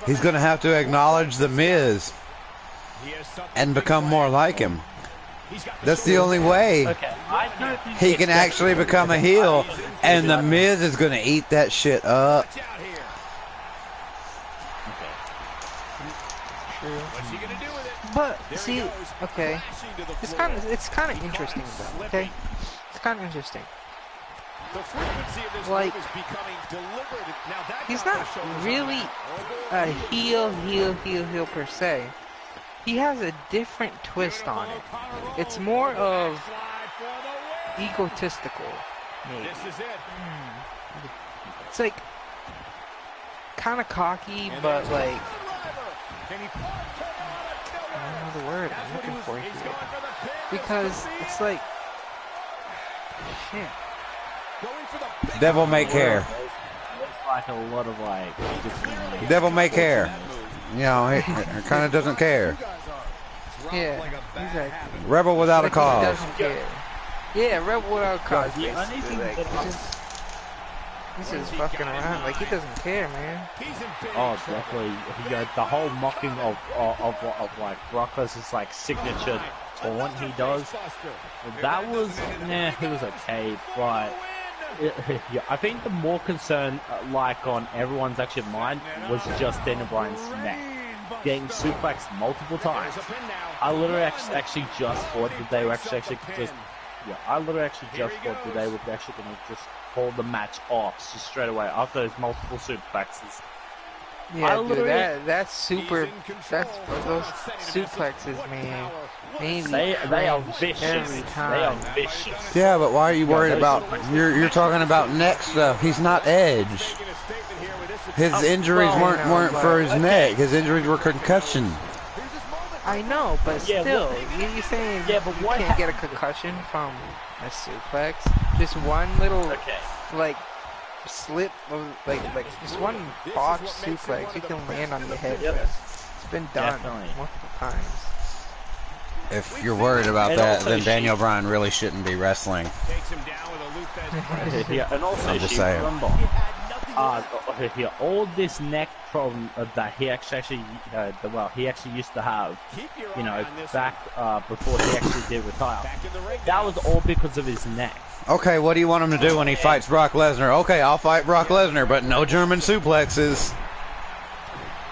he's going to have to acknowledge the Miz and become more like him. That's the only way he can actually become a heel, and the Miz is going to eat that shit up. But see, okay, it's kind of interesting though. Okay, it's kind of interesting. Like, he's not really a heel per se. He has a different twist on it. It's more of egotistical, maybe. It's like kind of cocky, but like, I don't know the word I'm looking for here. Because it's like, shit. Devil may care. It's like a lot of like. Devil may care. You know, he kind of doesn't care. Yeah, exactly. Rebel without a He cause. doesn't care. Yeah, rebel without a cause. The only Basically, thing like, that he's just fucking around. Like, he doesn't care, man. Oh, definitely. The whole mocking of like Brock Lesnar's like signature taunt he does. That was, it was okay, but yeah, I think the more concern, like on everyone's actually mind, was just Daniel Bryan's neck getting suplexed multiple times. I literally actually just thought that they were actually just. Yeah, I literally actually just thought that they were actually going to just call the match off just straight away after those multiple suplexes. Yeah, dude, that's those suplexes, man. They are vicious. Every time. They are vicious. Yeah, but why are you worried about? You're talking about neck stuff. He's not Edge. His injuries weren't for his neck. His injuries were concussion. I know, but Yeah, still, you're saying you can't get a concussion from a suplex? Just one little, like, slip of, like just one botched suplex, you can land on your head. It's been done multiple times. If you're worried about that, then Daniel Bryan really shouldn't be wrestling. Yeah, and also, I'm just saying. All this neck problem that he actually used to have, you know, back before he actually did retire. That was all because of his neck. Okay, what do you want him to do when he fights Brock Lesnar? Okay, I'll fight Brock Lesnar, but no German suplexes.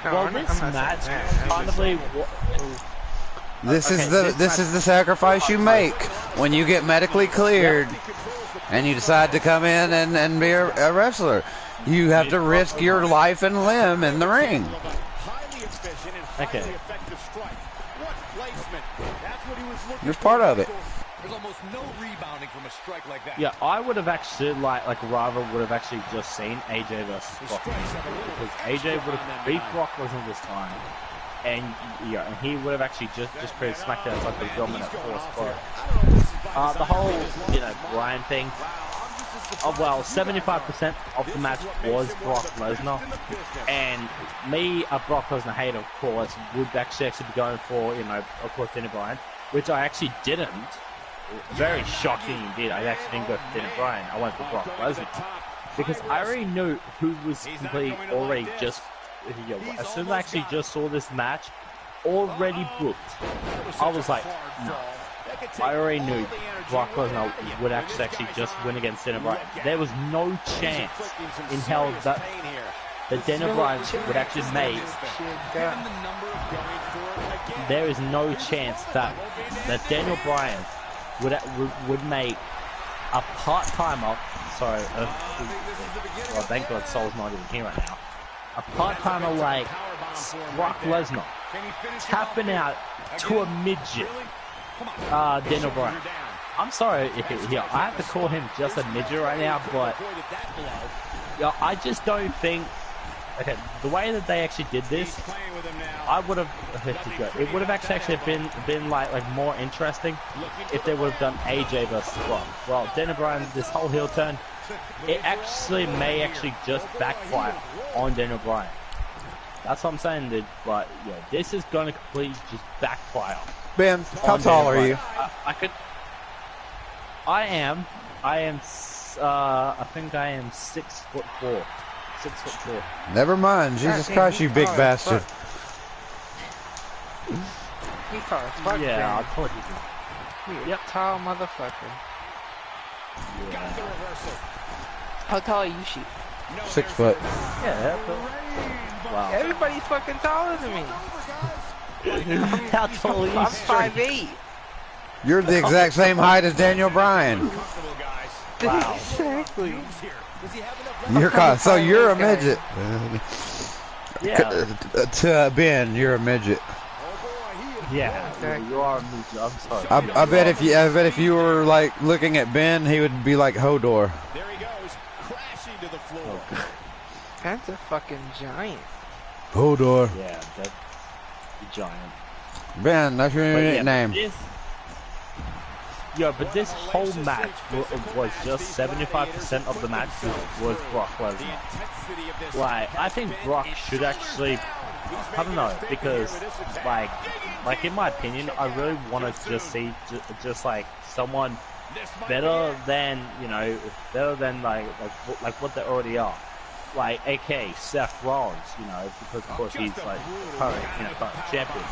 Well, this match kind of like. This is the sacrifice you make when you get medically cleared and you decide to come in and be a wrestler. You have to risk your life and limb in the ring. Okay. It's part of it. There's almost no rebounding from a strike like that. Yeah, I would have actually rather would have actually just seen AJ versus Brock Lesnar, because AJ would have beat Brock Lesnar this time, and he would have actually just created SmackDown as like the dominant force. But the whole Bryan thing. Well, 75% of the match was Brock Lesnar, and me, a Brock Lesnar hater, of course, would actually be going for, of course, Daniel Bryan, which I actually didn't. Very shocking indeed. I actually didn't go for Daniel Bryan. I went for Brock Lesnar because I already knew who was completely already just. As soon as I actually just saw this match, already booked, I was like, no. I already knew Brock Lesnar would actually just win against Daniel Bryan. There was no chance in hell that Daniel Bryan would actually make. There is no chance that Daniel Bryan would make a part-timer. Sorry, well, thank God Soul's not even here right now. A part-timer like Brock Lesnar tapping out to a midget. Daniel Bryan. I'm sorry, I have to call him just a midget right now, but I just don't think okay, the way that they actually did this, I would have, it would have actually been like more interesting if they would have done AJ versus Brock. Well, Daniel Bryan, this whole heel turn, it actually may actually just backfire on Daniel Bryan. That's what I'm saying, dude. But yeah, this is going to completely just backfire. Ben, how tall are you? I think I am 6'4". 6'4". Never mind. Jesus Christ, you big bastard. You tall as fuck, Yeah, I man. told you. Yep, tall motherfucker. Yeah. How tall are you, Sheep? 6 foot. Yeah, wow. Everybody's fucking taller than me. How tall are you? I'm 5'8". You're the exact same height as Daniel Bryan. Wow. Exactly. So you're a midget. Yeah. To Ben, you're a midget. Yeah. You are a midget. I'm sorry. I bet if you were like looking at Ben, he would be like Hodor. There he goes, crashing to the floor. That's a fucking giant. Hodor. Yeah, that's the giant. Ben, that's your But name. But this whole match was just 75% of the match was Brock Lesnar. Like, I think Brock should actually, I don't know, because like in my opinion, I really want to just see just like someone better than like what they already are. Like, aka Seth Rollins, because of course he's like current champion.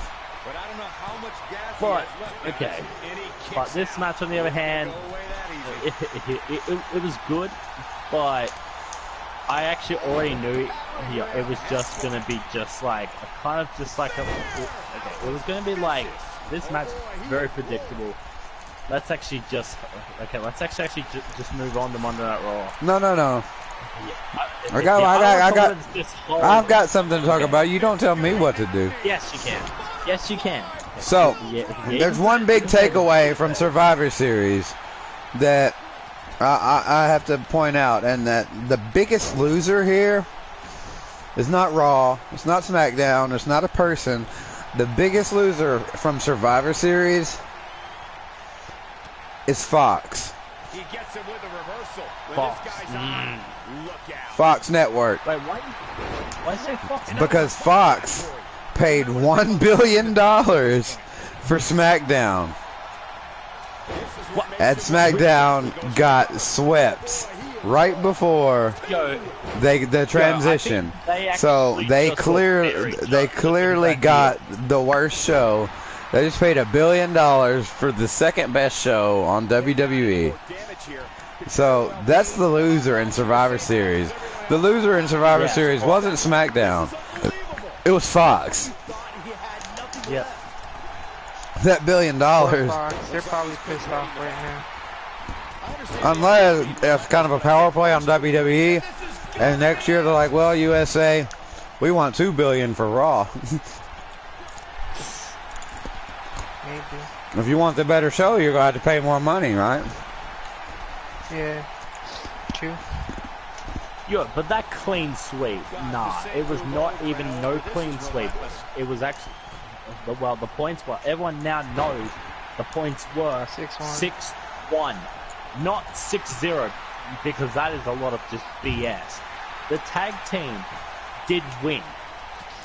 But I don't know how much gas But he has left okay, and he kicks but this match on the other hand, it was good, but I actually already knew it was just gonna be just like it was gonna be like this match very predictable. Let's actually just just move on to Monday Night Raw. No. I've got something to talk about. You don't tell me what to do. Yes, you can. Yes, you can. So, there's one big takeaway from Survivor Series that I have to point out, and that the biggest loser here is not Raw, it's not SmackDown, it's not a person. The biggest loser from Survivor Series is Fox. He gets it with a reversal. When Fox. this guy's on, look out. Fox Network. Wait, why say Fox? Because Fox paid $1 billion for SmackDown. And SmackDown got swept right before the transition. So they clearly got the worst show. They just paid $1 billion for the second best show on WWE. So that's the loser in Survivor Series. The loser in Survivor Series wasn't SmackDown. It was Fox. Yep. That $1 billion. They're probably pissed off right now. Unless it's kind of a power play on WWE, and next year they're like, well, USA, we want $2 billion for Raw. Maybe. If you want the better show, you're going to have to pay more money, right? Yeah. True. Yeah, but that clean sweep, nah, it was not even no clean sweep. It was actually, well, the points were, everyone now knows the points were 6-1, not 6-0, because that is a lot of just BS. The tag team did win.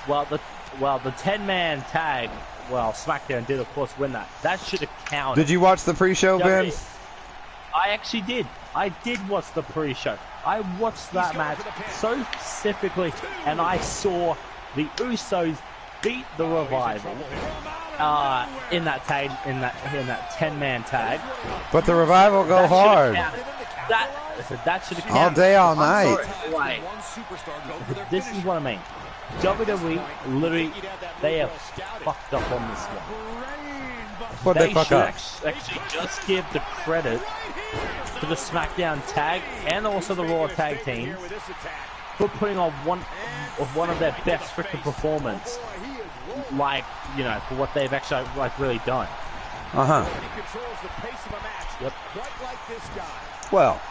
Well, the 10-man tag, well, SmackDown did, of course, win that. That should have counted. Did you watch the pre-show, Ben? I actually did. I did watch the pre-show. I watched that match so specifically, and I saw the Usos beat the Revival in that 10-man tag. But the Revival go hard. That should have counted. All day, all night. Like, this is what I mean. WWE literally, they have fucked up on this one. What they fuck up? Actually just give the credit to the SmackDown tag and also the Raw tag team for putting on one of their best freaking performance, like, for what they've actually really done. Yep. Well,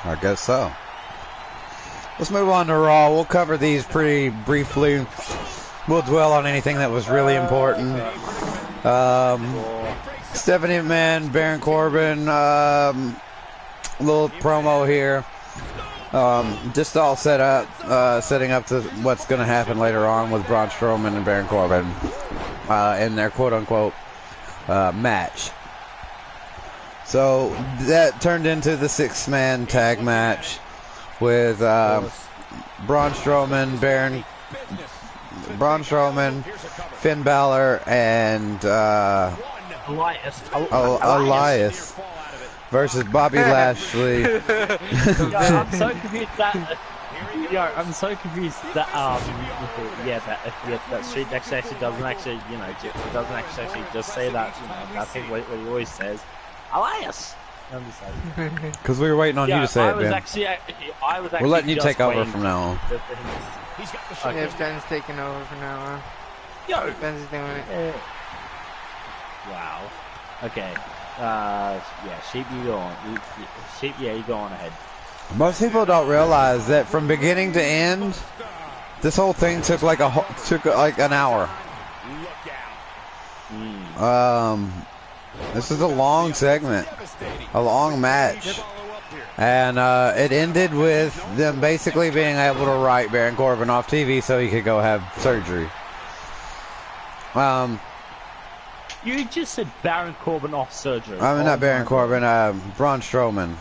I guess so. let's move on to Raw. We'll cover these pretty briefly. We'll dwell on anything that was really important. Stephanie McMahon, Baron Corbin, little promo here. Just all setting up to what's going to happen later on with Braun Strowman and Baron Corbin in their quote-unquote match. So that turned into the 6-man tag match with Braun Strowman, Finn Balor, and Elias versus Bobby Lashley. I'm so confused that. I'm so confused that that Street actually doesn't actually doesn't actually just say that. I think what he always says, Elias. I'm just like, because we were waiting on you to say it, Ben. We're letting you take over from now on. Yeah, Ben's taking over from now on. Yo, Ben's doing it. Wow. Okay. Sheep, you go on. Sheep, you go on ahead. Most people don't realize that from beginning to end, this whole thing took like an hour. This is a long segment, a long match, and it ended with them basically being able to write Baron Corbin off TV so he could go have surgery. You just said Baron Corbin off surgery. I mean, not Baron Corbin, Braun Strowman.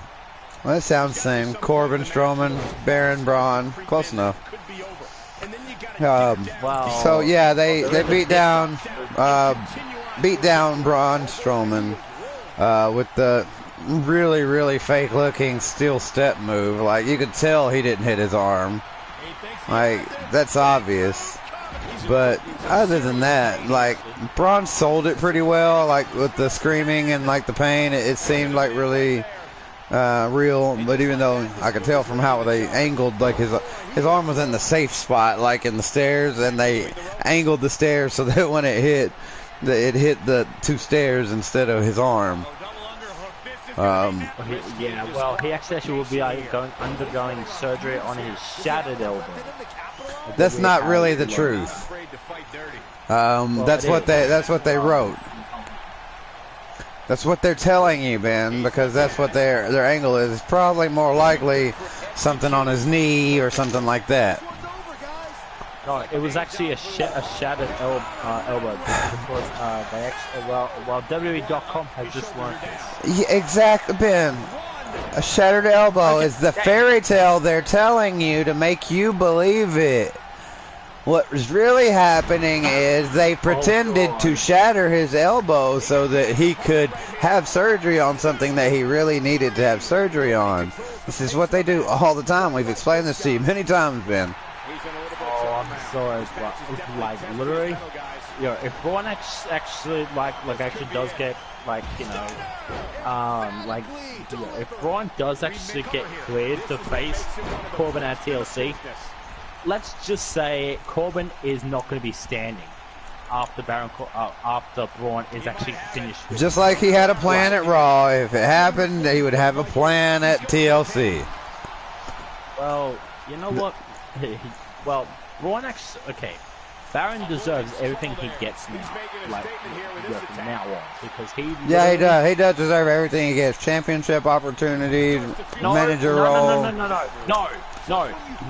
Well, that sounds the same. Corbin, Strowman, Baron, Braun. Close enough. So, yeah, they beat down Braun Strowman with the really, really fake-looking steel step move. Like, you could tell he didn't hit his arm. Like, that's obvious. But other than that, like, Braun sold it pretty well, like with the screaming and like the pain. It seemed like really real. But even though I could tell from how they angled, like his arm was in the safe spot, like in the stairs, and they angled the stairs so that when it hit the 2 stairs instead of his arm. He actually will be undergoing surgery on his shattered elbow. That's not really the truth. That's what they wrote. That's what they're telling you, Ben, because that's what their angle is. It's probably more likely something on his knee or something like that. No, it was actually a shattered elbow because WWE.com has just learned this. Yeah, exactly, Ben. A shattered elbow is the fairy tale they're telling you to make you believe it. What was really happening is they pretended to shatter his elbow so that he could have surgery on something that he really needed to have surgery on. This is what they do all the time. We've explained this to you many times, Ben. Oh, I'm sorry, but like literally, if Braun actually actually does get if Braun does actually get cleared to face Corbin at TLC, let's just say Corbin is not going to be standing after Braun is actually finished. Just like he had a plan at Raw. If it happened, he would have a plan at TLC. Well, you know what? Braun actually, okay. Baron deserves everything he gets now, from now on, because he does. He does deserve everything he gets. Championship opportunities, manager role. No.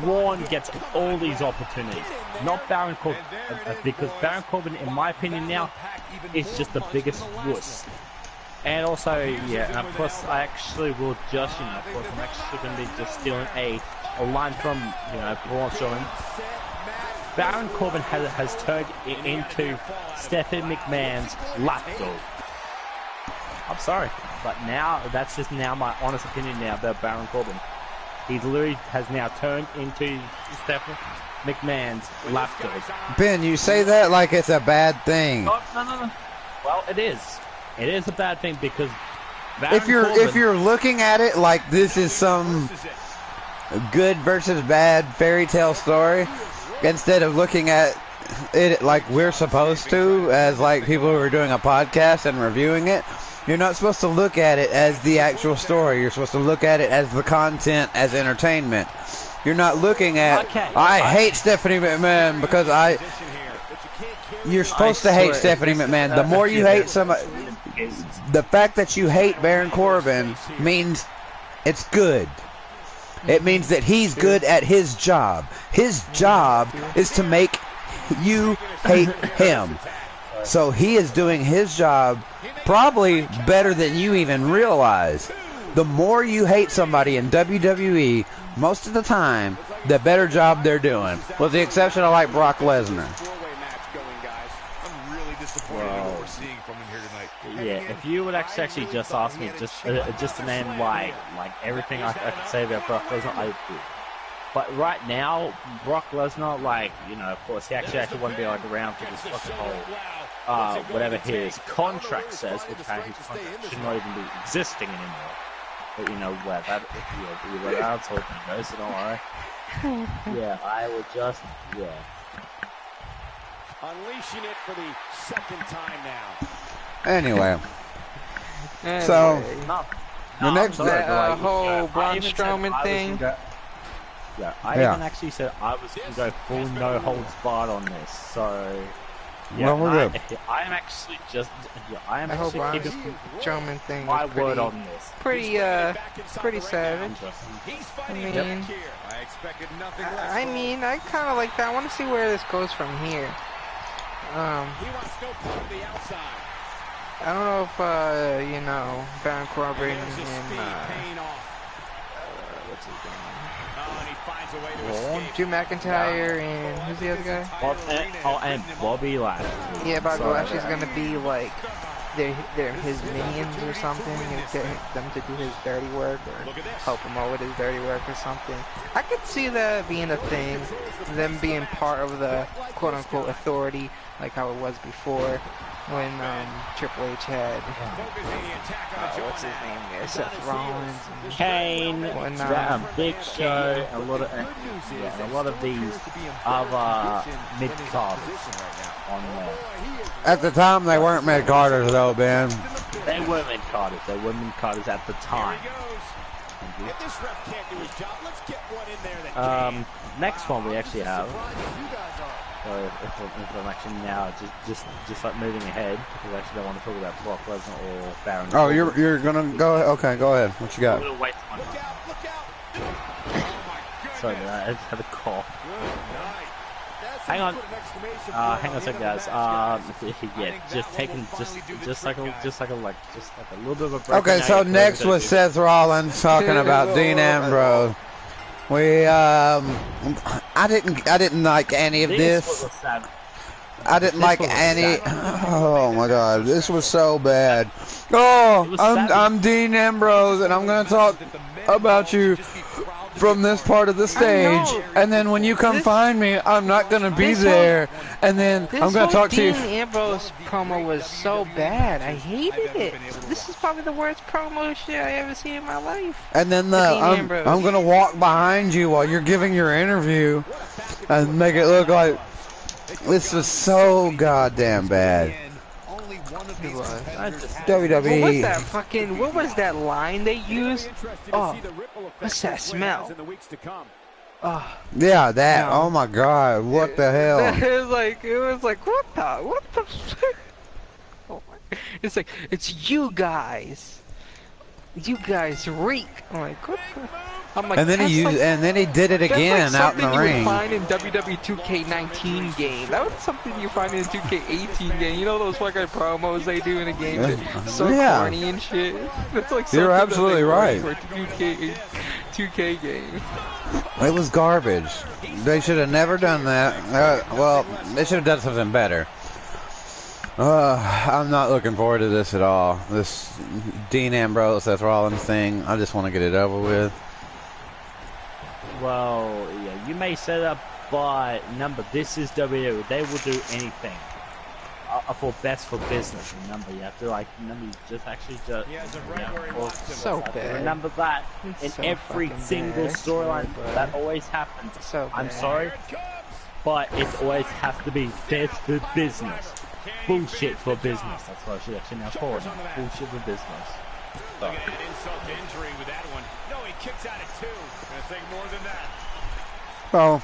Braun gets all these opportunities, not Baron Corbin, because Baron Corbin, in my opinion now, is just the biggest wuss. And also, and of course, I actually will just, I'm actually going to be just stealing a line from, Braun Strowman. Baron Corbin has turned into Stephanie McMahon's lapdog. I'm sorry, but now that's just my honest opinion now about Baron Corbin. He literally has now turned into Stephanie McMahon's lapdog. Ben, you say that like it's a bad thing. No. Well, it is. It is a bad thing because if you're looking at it like this is some good versus bad fairy tale story, instead of looking at it like we're supposed to, as like people who are doing a podcast and reviewing it, you're not supposed to look at it as the actual story. You're supposed to look at it as the content, as entertainment. You're not looking at, Okay. I hate Stephanie McMahon because you're supposed to hate Stephanie McMahon. The more you hate somebody, the fact that you hate Baron Corbin means it's good. It means that he's good at his job. His job is to make you hate him. So he is doing his job probably better than you even realize. The more you hate somebody in WWE, most of the time, the better job they're doing. With the exception of like Brock Lesnar. Yeah, if you would actually just ask me just to name like everything I could say about Brock Lesnar, I would. But right now, Brock Lesnar, like, you know, of course, he actually won't be like around for this fucking whole whatever his contract says, which apparently his contract should not even be existing anymore. But you know where that that's all goes, so don't worry. Yeah, I would just Unleashing it for the second time now. Anyway. So, the next whole Braun Strowman thing. I even actually said I was going to go full no holds barred on this. So, yeah, I am actually just keeping Strowman thing. My word on this. Pretty savage. I mean, I kind of like that. I want to see where this goes from here. I don't know if, you know, Baron Corbin and, what's his name? Drew McIntyre and, who's the other guy? And Bobby Lashley. Yeah, Bobby Lashley's gonna be, like, they're his minions or something, and get them to do his dirty work, or help him out with his dirty work or something. I could see that being a thing, them being part of the quote-unquote authority, like how it was before. When Triple H had what's his name there, Seth Rollins, and Kane, Big Show, a lot of these other mid carders on there. At the time, they weren't mid carders though, Ben. They were mid carders. They were mid carders at the time. Next one we actually have. So if I'm actually now just like moving ahead, because I actually don't want to talk about Brock Lesnar or Baron. Oh, you're gonna go ahead. Okay, go ahead. What you got? I'm gonna wait for my Sorry, I just had a call. Hang on a second, guys. Yeah, just like a little bit of a break. Okay, so next was Seth Rollins talking about Dean Ambrose. We I didn't like any of this. I didn't like any. Oh my God, this was so bad. Oh, I'm Dean Ambrose, and I'm gonna talk about you from this part of the stage, and then when you come find me, I'm not gonna be there, and then I'm gonna talk to you. This Ambrose promo was so bad. I hated it. This is probably the worst promo shit I ever seen in my life. And then I'm gonna walk behind you while you're giving your interview, and make it look like this was so goddamn bad. WWE. What was that line they used? Oh, what's that smell? Oh, yeah, that. No. Oh my God, what the hell? It was like, what the? Oh my. It's like, it's you guys. You guys reek. I'm like, what the? I'm like, and then he did it again out in the ring. That's like something you would find in WWE 2K19 game. That was something you find in 2K18 game. You know those fucking promos they do in a game that's so corny and shit. That's like you're absolutely right. For 2K game. It was garbage. They should have never done that. Well, they should have done something better. I'm not looking forward to this at all. This Dean Ambrose, Seth Rollins thing. I just want to get it over with. Well, yeah, you may say that, but remember, this is WWE. They will do anything for best for business. Remember, you have to so bad. Remember that in every single storyline that always happens. So I'm sorry, but it always has to be best for business. Bullshit for business. That's what I should actually now call it. Bullshit for business. Insult to injury with that one. No, he kicks out at 2. Gonna take more than that. So,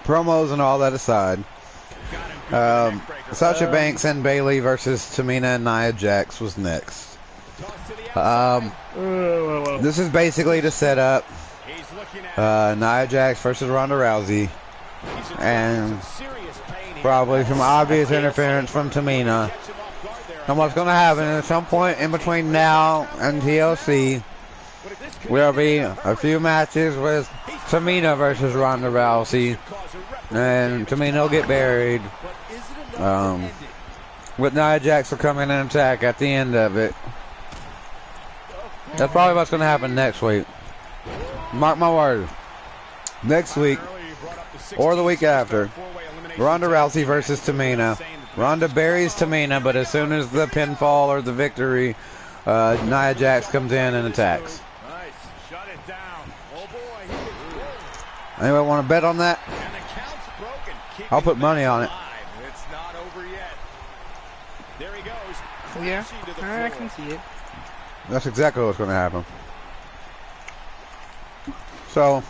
promos and all that aside, Sasha Banks and Bayley versus Tamina and Nia Jax was next. This is basically to set up Nia Jax versus Ronda Rousey, and probably some obvious interference from Tamina. And what's going to happen at some point in between now and TLC will be a few matches with Tamina versus Ronda Rousey, and Tamina will get buried. With Nia Jax will come in and attack at the end of it. That's probably what's going to happen next week. Mark my words. Next week, or the week after, Ronda Rousey versus Tamina. Ronda buries Tamina, but as soon as the pinfall or the victory, Nia Jax comes in and attacks. Anybody want to bet on that? I'll put money on it. Yeah, I can see it. That's exactly what's going to happen. So,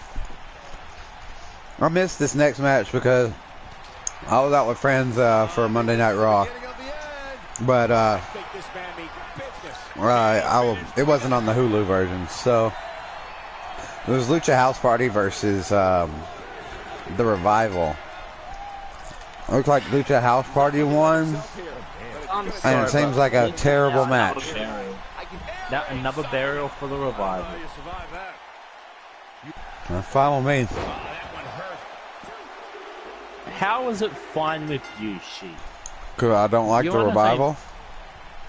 I missed this next match because I was out with friends for Monday Night Raw. But it wasn't on the Hulu version. So, it was Lucha House Party versus The Revival. It looks like Lucha House Party won. And it seems like a terrible match. Another burial for The Revival. Fine with me. How is it fine with you, Sheep? Because I don't like The Revival.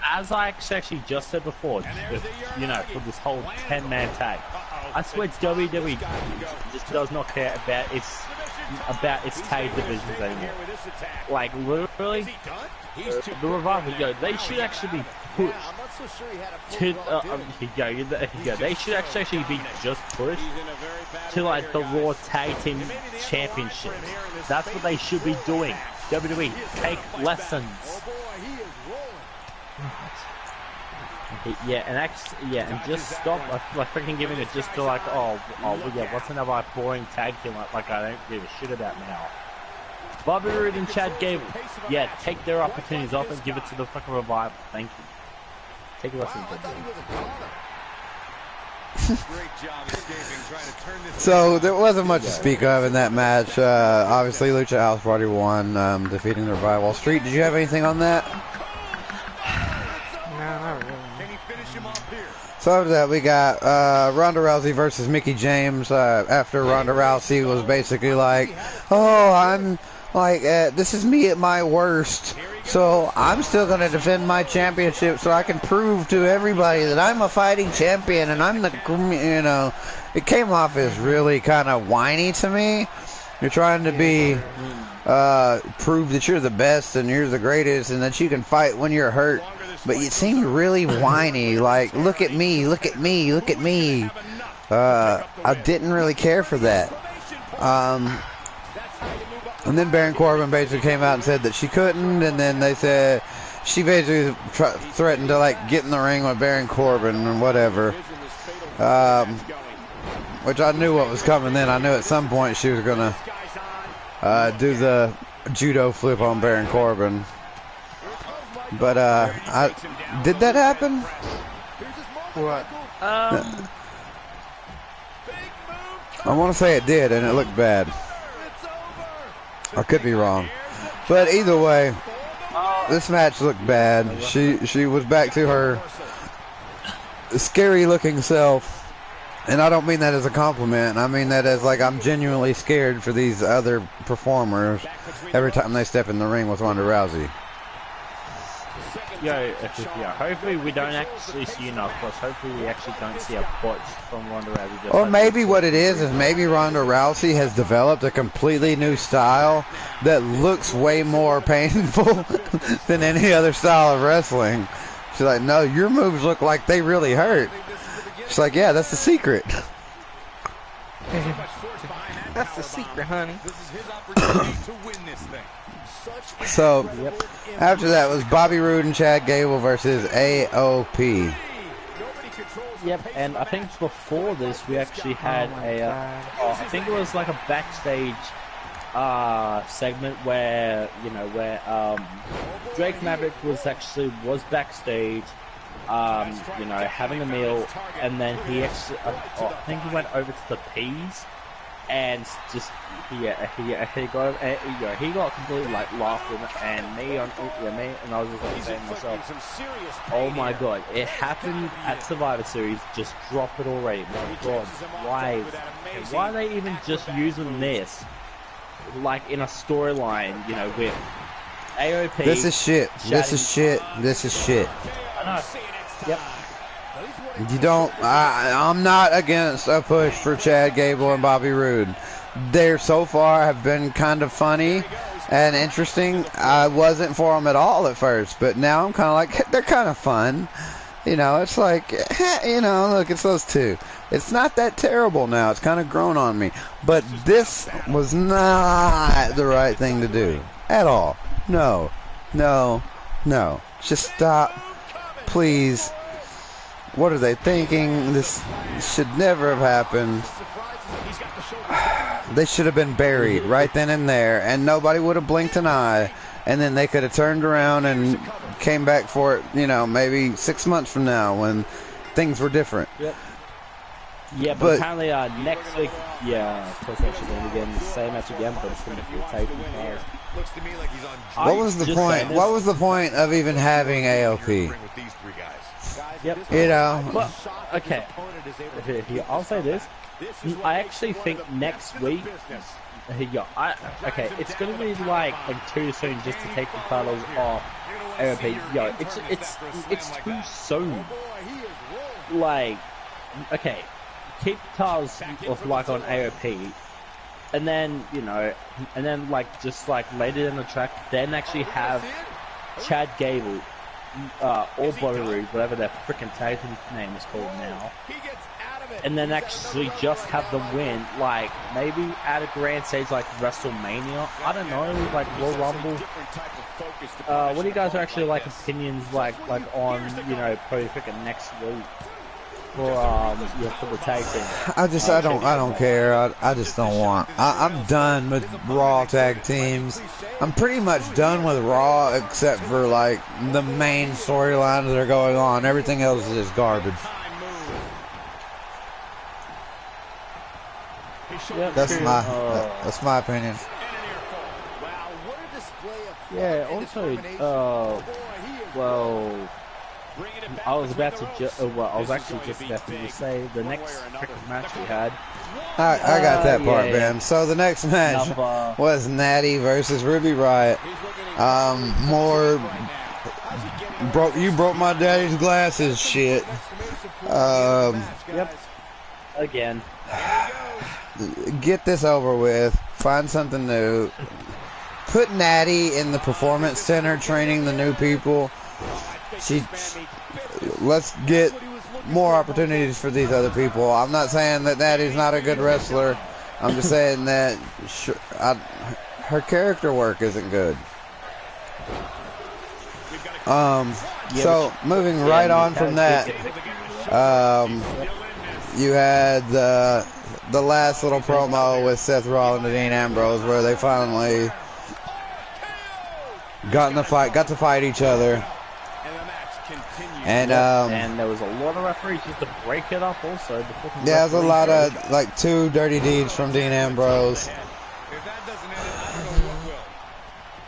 As I actually just said before, you know, for this whole 10-man tag, I swear WWE just does not care about its tag divisions anymore. Like, literally, The Revival, they should actually be pushed to, they should actually be just pushed to, like, the Raw Tag Team Championships. That's what they should be doing. WWE, take lessons. And just stop like freaking giving it just to like, what's another boring tag team like I don't give a shit about now. Bobby Roode and Chad Gable, take their opportunities off and give it to the fucking Revival. Thank you. Take a lesson from them. So there wasn't much to speak of in that match. Obviously, Lucha House Party won, defeating the Revival. Street, did you have anything on that? No, not really. So after that, we got Ronda Rousey versus Mickie James. After Ronda Rousey was basically like, "Oh, I'm like this is me at my worst, so I'm still going to defend my championship so I can prove to everybody that I'm a fighting champion and I'm the It came off as really kind of whiny to me. You're trying to be prove that you're the best and you're the greatest and that you can fight when you're hurt. But you seemed really whiny, like, look at me, look at me, look at me. I didn't really care for that. And then Baron Corbin basically came out and said that she couldn't, and then they said she basically threatened to, like, get in the ring with Baron Corbin and whatever. Which I knew what was coming then. I knew at some point she was going to do the judo flip on Baron Corbin. But, did that happen? What? I want to say it did, and it looked bad. I could be wrong. But either way, this match looked bad. She was back to her scary-looking self. And I don't mean that as a compliment. I mean that as, like, I'm genuinely scared for these other performers every time they step in the ring with Ronda Rousey. Hopefully we don't actually see enough. Plus, hopefully we actually don't see a botch from Ronda Rousey. Or maybe what it is maybe Ronda Rousey has developed a completely new style that looks way more painful than any other style of wrestling. She's like, no, your moves look like they really hurt. She's like, yeah, that's the secret. That's the secret, honey. So, after that was Bobby Roode and Chad Gable versus AOP. Yep, and I think before this we actually had I think it was like a backstage segment where Drake Maverick was backstage, having a meal, and then he actually I think he went over to the P's and just he got completely like laughing, and me and I was just like saying to myself, oh my god, it happened at Survivor Series, just drop it already. My god, why are they even just using this like in a storyline, with AOP? This is shit. This is shit. This is shit. I know. Yep. You don't. I'm not against a push for Chad Gable and Bobby Roode. They so far have been kind of funny and interesting. I wasn't for them at all at first, but now I'm kind of like, they're kind of fun. It's like, look, it's those two. It's not that terrible now. It's kind of grown on me. But this was not the right thing to do at all. No. Just stop, please. What are they thinking? This should never have happened. They should have been buried right then and there, and nobody would have blinked an eye, and then they could have turned around and came back for it, maybe 6 months from now when things were different. Yep. Yeah, but apparently next week, of course, actually going to be getting the same match again, but it's going to be a tag team match. What was the point? What was the point of even having AOP? Yep. Well, okay. I'll say this. I actually think next week. It's going to be like too soon just to take the titles off AOP. It's too soon. Like, okay, keep the titles off like on AOP, and then just later in the track, then actually have Chad Gable. Or Bobby Roode, whatever their freaking tag name is called now, and then actually just have them win, like maybe at a grand stage like WrestleMania. I don't know, like Royal Rumble. What do you guys are actually like opinions like on probably freaking next week for the tag team? I don't care. I just don't want. I'm done with Raw tag teams. I'm pretty much done with Raw except for like the main storylines that are going on. Everything else is just garbage. Yep, that's my opinion. Yeah. Also, I was about to I was actually just about to say the next freaking match we had. I got that part, man. So the next match was Natty versus Ruby Riott. You broke my daddy's glasses shit. Yep. Again. Get this over with. Find something new. Put Natty in the performance center training the new people. Let's get more opportunities for these other people. I'm not saying that Natty's not a good wrestler. I'm just saying that her character work isn't good. So moving right on from that, you had the last little promo with Seth Rollins and Dean Ambrose, where they finally got to fight each other. And there was a lot of referees just to break it up also. There was a lot of like 2 dirty deeds from Dean Ambrose.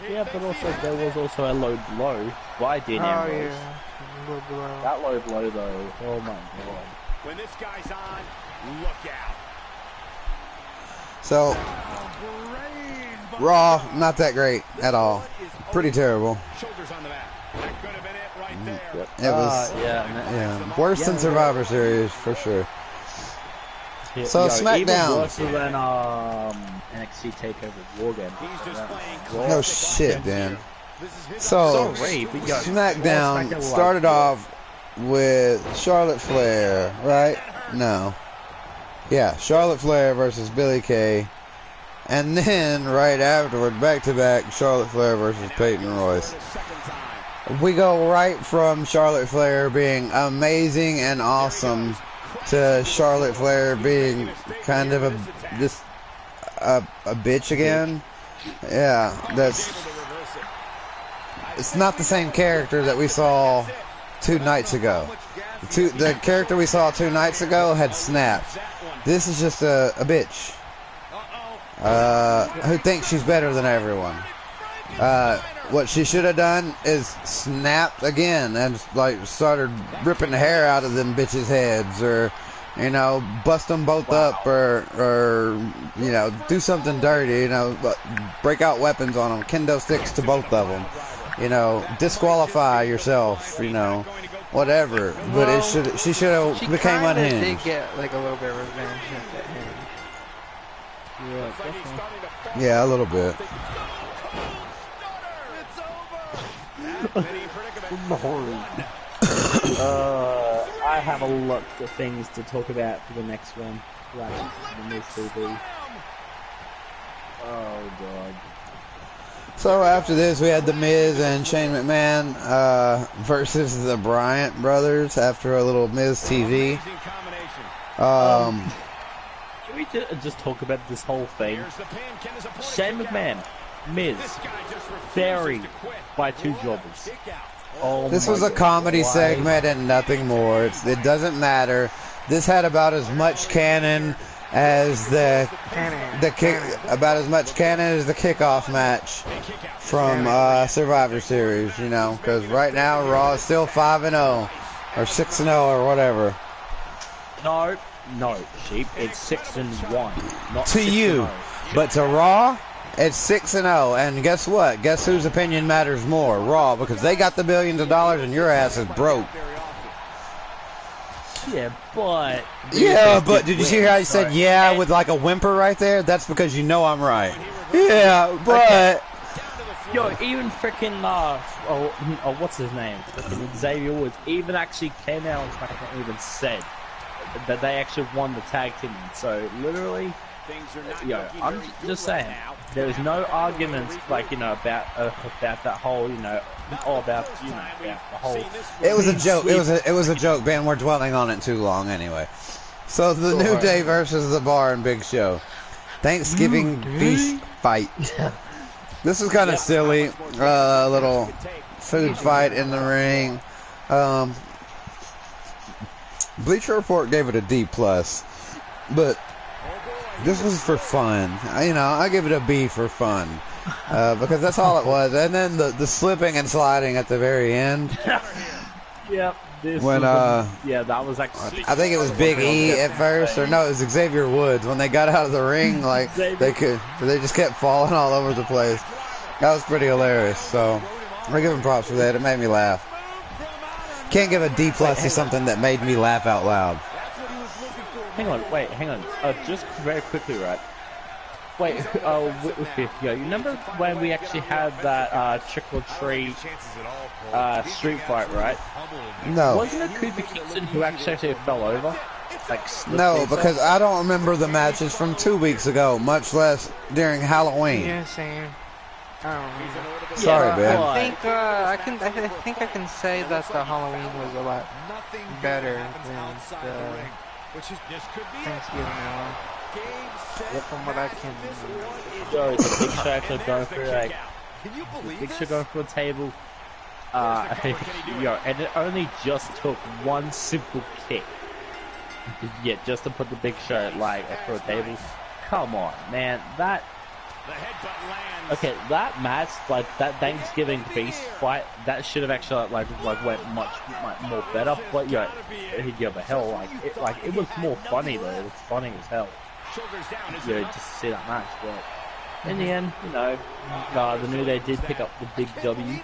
Yeah, but also there was also a low blow by Dean Ambrose. Yeah. That low blow though, oh my god. When this guy's on, look out. So Raw, not that great at all. Pretty terrible. Shoulders on the mat. That could have been it right there. It was worse than Survivor Series for sure. Yeah, so SmackDown. Even worse than NXT Takeover War Games. No shit, Dan. So SmackDown started off with Charlotte Flair, right? No. Yeah, Charlotte Flair versus Billie Kay. And then right afterward, back to back, Charlotte Flair versus Peyton Royce. We go right from Charlotte Flair being amazing and awesome to Charlotte Flair being kind of a bitch again. Yeah, it's not the same character that we saw 2 nights ago. The character we saw 2 nights ago had snapped. This is just a bitch who thinks she's better than everyone. What she should have done is snapped again and like started ripping the hair out of them bitches' heads, or bust them both up, or do something dirty, break out weapons on them, kendo sticks to both of them, disqualify yourself, whatever. But she should have became unhinged. She did get like a little bit of revenge at him. Yeah, definitely. Yeah, a little bit. I have a lot of things to talk about for the next one. Right, the Miz TV. Oh god. So after this, we had The Miz and Shane McMahon versus the Bryant brothers after a little Miz TV. Can we just talk about this whole thing? Shane McMahon, Miz, buried by 2 jobbers. Oh, this was a comedy segment and nothing more. It doesn't matter. This had about as much canon as the kickoff match from Survivor Series, because right now Raw is still 5-0 or 6-0 or whatever. No, Sheep, it's 6-1, not to 6-0. You, but to Raw, it's 6-0, and guess what? Guess whose opinion matters more? Raw, because they got the billions of dollars and your ass is broke. Yeah, but... Yeah, but did you see how he said yeah with like a whimper right there? That's because I'm right. Yeah, but... Okay. Yo, even freaking, what's his name? Xavier Woods even actually came out and even said that they actually won the tag team. So, literally... I'm just saying, there is no arguments about that whole, about the whole. It was a joke. It was a joke, Ben. We're dwelling on it too long anyway. So the New Day versus the Bar and Big Show, Thanksgiving feast fight. This was kind of silly, a little food fight in the ring. Bleacher Report gave it a D+, but this was for fun. I give it a B for fun. Because that's all it was. And then the slipping and sliding at the very end. Yep. That was like... I think it was Big E at first. Or no, it was Xavier Woods. When they got out of the ring, like, they just kept falling all over the place. That was pretty hilarious. So, I give them props for that. It made me laugh. Can't give a D+ to something that made me laugh out loud. Hang on. Just very quickly, right? Wait, you remember when we actually had that trick or treat street fight, right? No. Wasn't it Cooper Kingston who actually fell over? No, because I don't remember the matches from 2 weeks ago, much less during Halloween. Yeah, same. I don't remember. Sorry, Ben. I think I can say that the Halloween was a lot better than the Thanksgiving one. From what I can remember. Yo, the Big Show actually going through the Big Show going through a table. And it only just took one simple kick. Yeah, just to put the Big Show through a table. Come on, man, that match, that Thanksgiving feast fight, that should have actually went much more better. But but hell, it was more funny though. It was funny as hell. Just to see that match. But in the end, the New Day did pick up the big W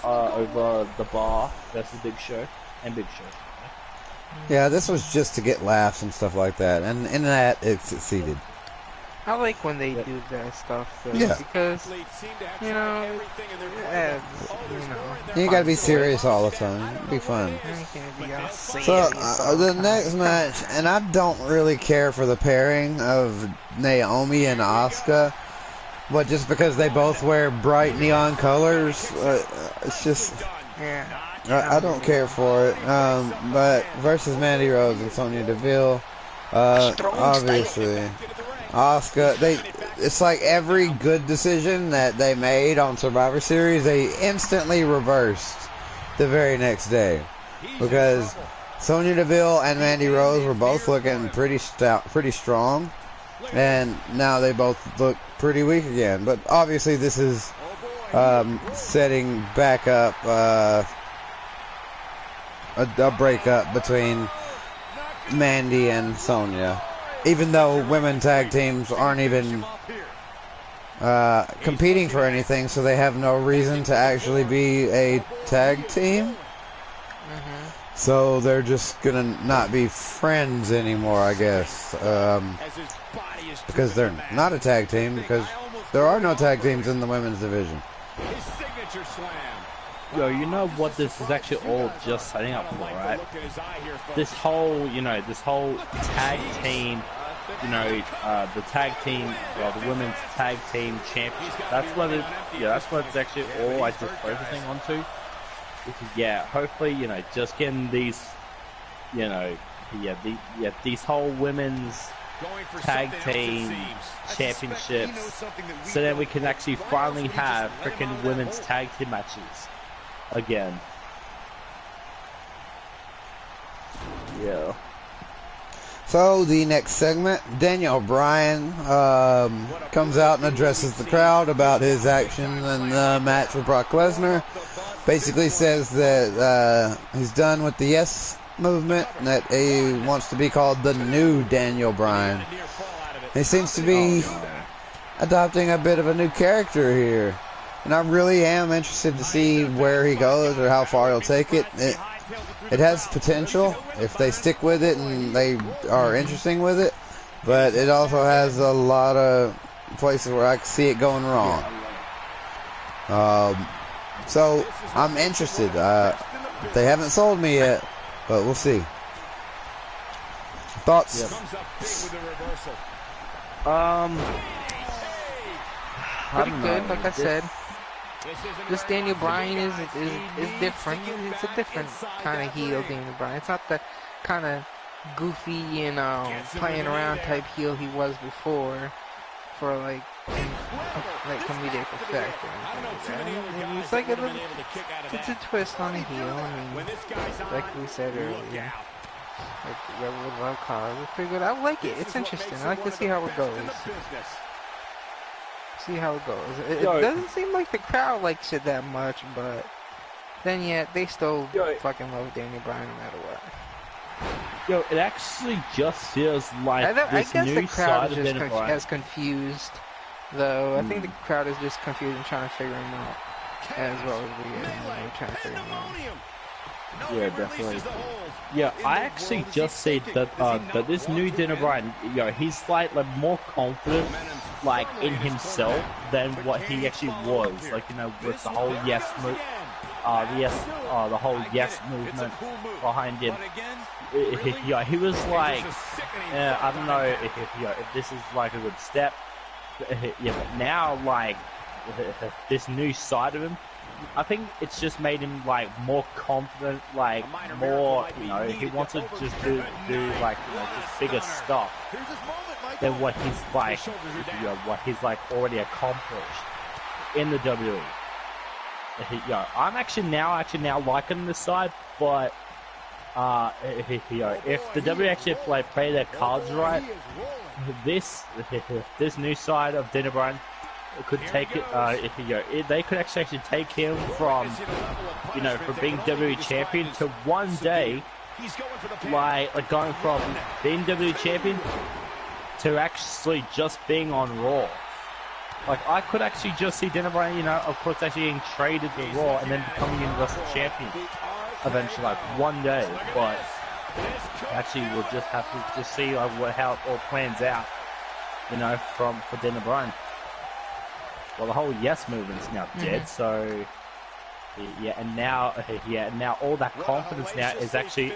over the Bar versus Big Show and Big Show. Yeah, this was just to get laughs and stuff like that, and in that it succeeded. I like when they do that stuff, though, because, you gotta be serious all the time. It'd be fun. So, the next match, and I don't really care for the pairing of Naomi and Asuka, but just because they both wear bright neon colors, it's just, Yeah. I don't care for it. But versus Mandy Rose and Sonya Deville, obviously, Asuka. It's like every good decision that they made on Survivor Series, they instantly reversed the very next day, because Sonya Deville and Mandy Rose were both looking pretty strong, and now they both look pretty weak again. But obviously, this is setting back up a breakup between Mandy and Sonya. Even though women tag teams aren't even competing for anything, so they have no reason to actually be a tag team. So they're just gonna not be friends anymore, I guess. Because they're not a tag team, because there are no tag teams in the women's division. Yo, you know what this is actually all just setting up for, right? This whole, this whole tag team, the tag team, the women's tag team championship. That's what it's actually all I just focusing onto. Yeah, hopefully, just getting these, these whole women's tag team championships, so that we can actually finally have freaking women's tag team matches again. Yeah. So the next segment, Daniel Bryan comes out and addresses the crowd about his action in the match with Brock Lesnar. Basically says that he's done with the Yes movement and that he wants to be called the new Daniel Bryan. He seems to be adopting a bit of a new character here, and I really am interested to see where he goes or how far he'll take it. It has potential if they stick with it and they are interesting with it, but it also has a lot of places where I can see it going wrong. So I'm interested. They haven't sold me yet, but we'll see. Thoughts? Pretty good, like I said. This Daniel Bryan is different. It's a different kind of heel Daniel Bryan. It's not the kind of goofy, playing around type heel he was before for like comedic effect or anything like that. It's like it's a twist on a heel. I mean, like we said earlier, like Rebel Without Cause. It's pretty good. I like it. It's interesting. I like to see how it goes. See how it goes. It doesn't seem like the crowd likes it that much, but then yet they still fucking love Daniel Bryan no matter what. Yo, it actually just feels like I guess new the crowd side is of just has confused, though. I think the crowd is just confused and trying to figure him out, as well as we are trying to figure him out. Yeah, definitely. Yeah, I actually just said that that this new Daniel Bryan, he's like more confident, like in himself than what he actually was. Like with the whole the whole yes movement behind him. He was like, I don't know if this is like a good step. Yeah, but now like this new side of him, I think it's just made him like more confident, like more, he wants to just do like just bigger stuff than what he's like, what he's like already accomplished in the WWE. I'm actually now liking this side, but if the WWE actually play their cards right, this new side of Daniel Bryan could take it. They could actually take him from being WWE champion to one day, like going from being WWE champion to actually just being on Raw. Like I could actually just see Daniel Bryan, of course, actually getting traded to Raw and then becoming Universal Champion eventually, like one day. But actually, we'll just have to just see like how it all plans out, for Daniel Bryan. Well, the whole yes movement's now dead, so and now all that confidence now is actually,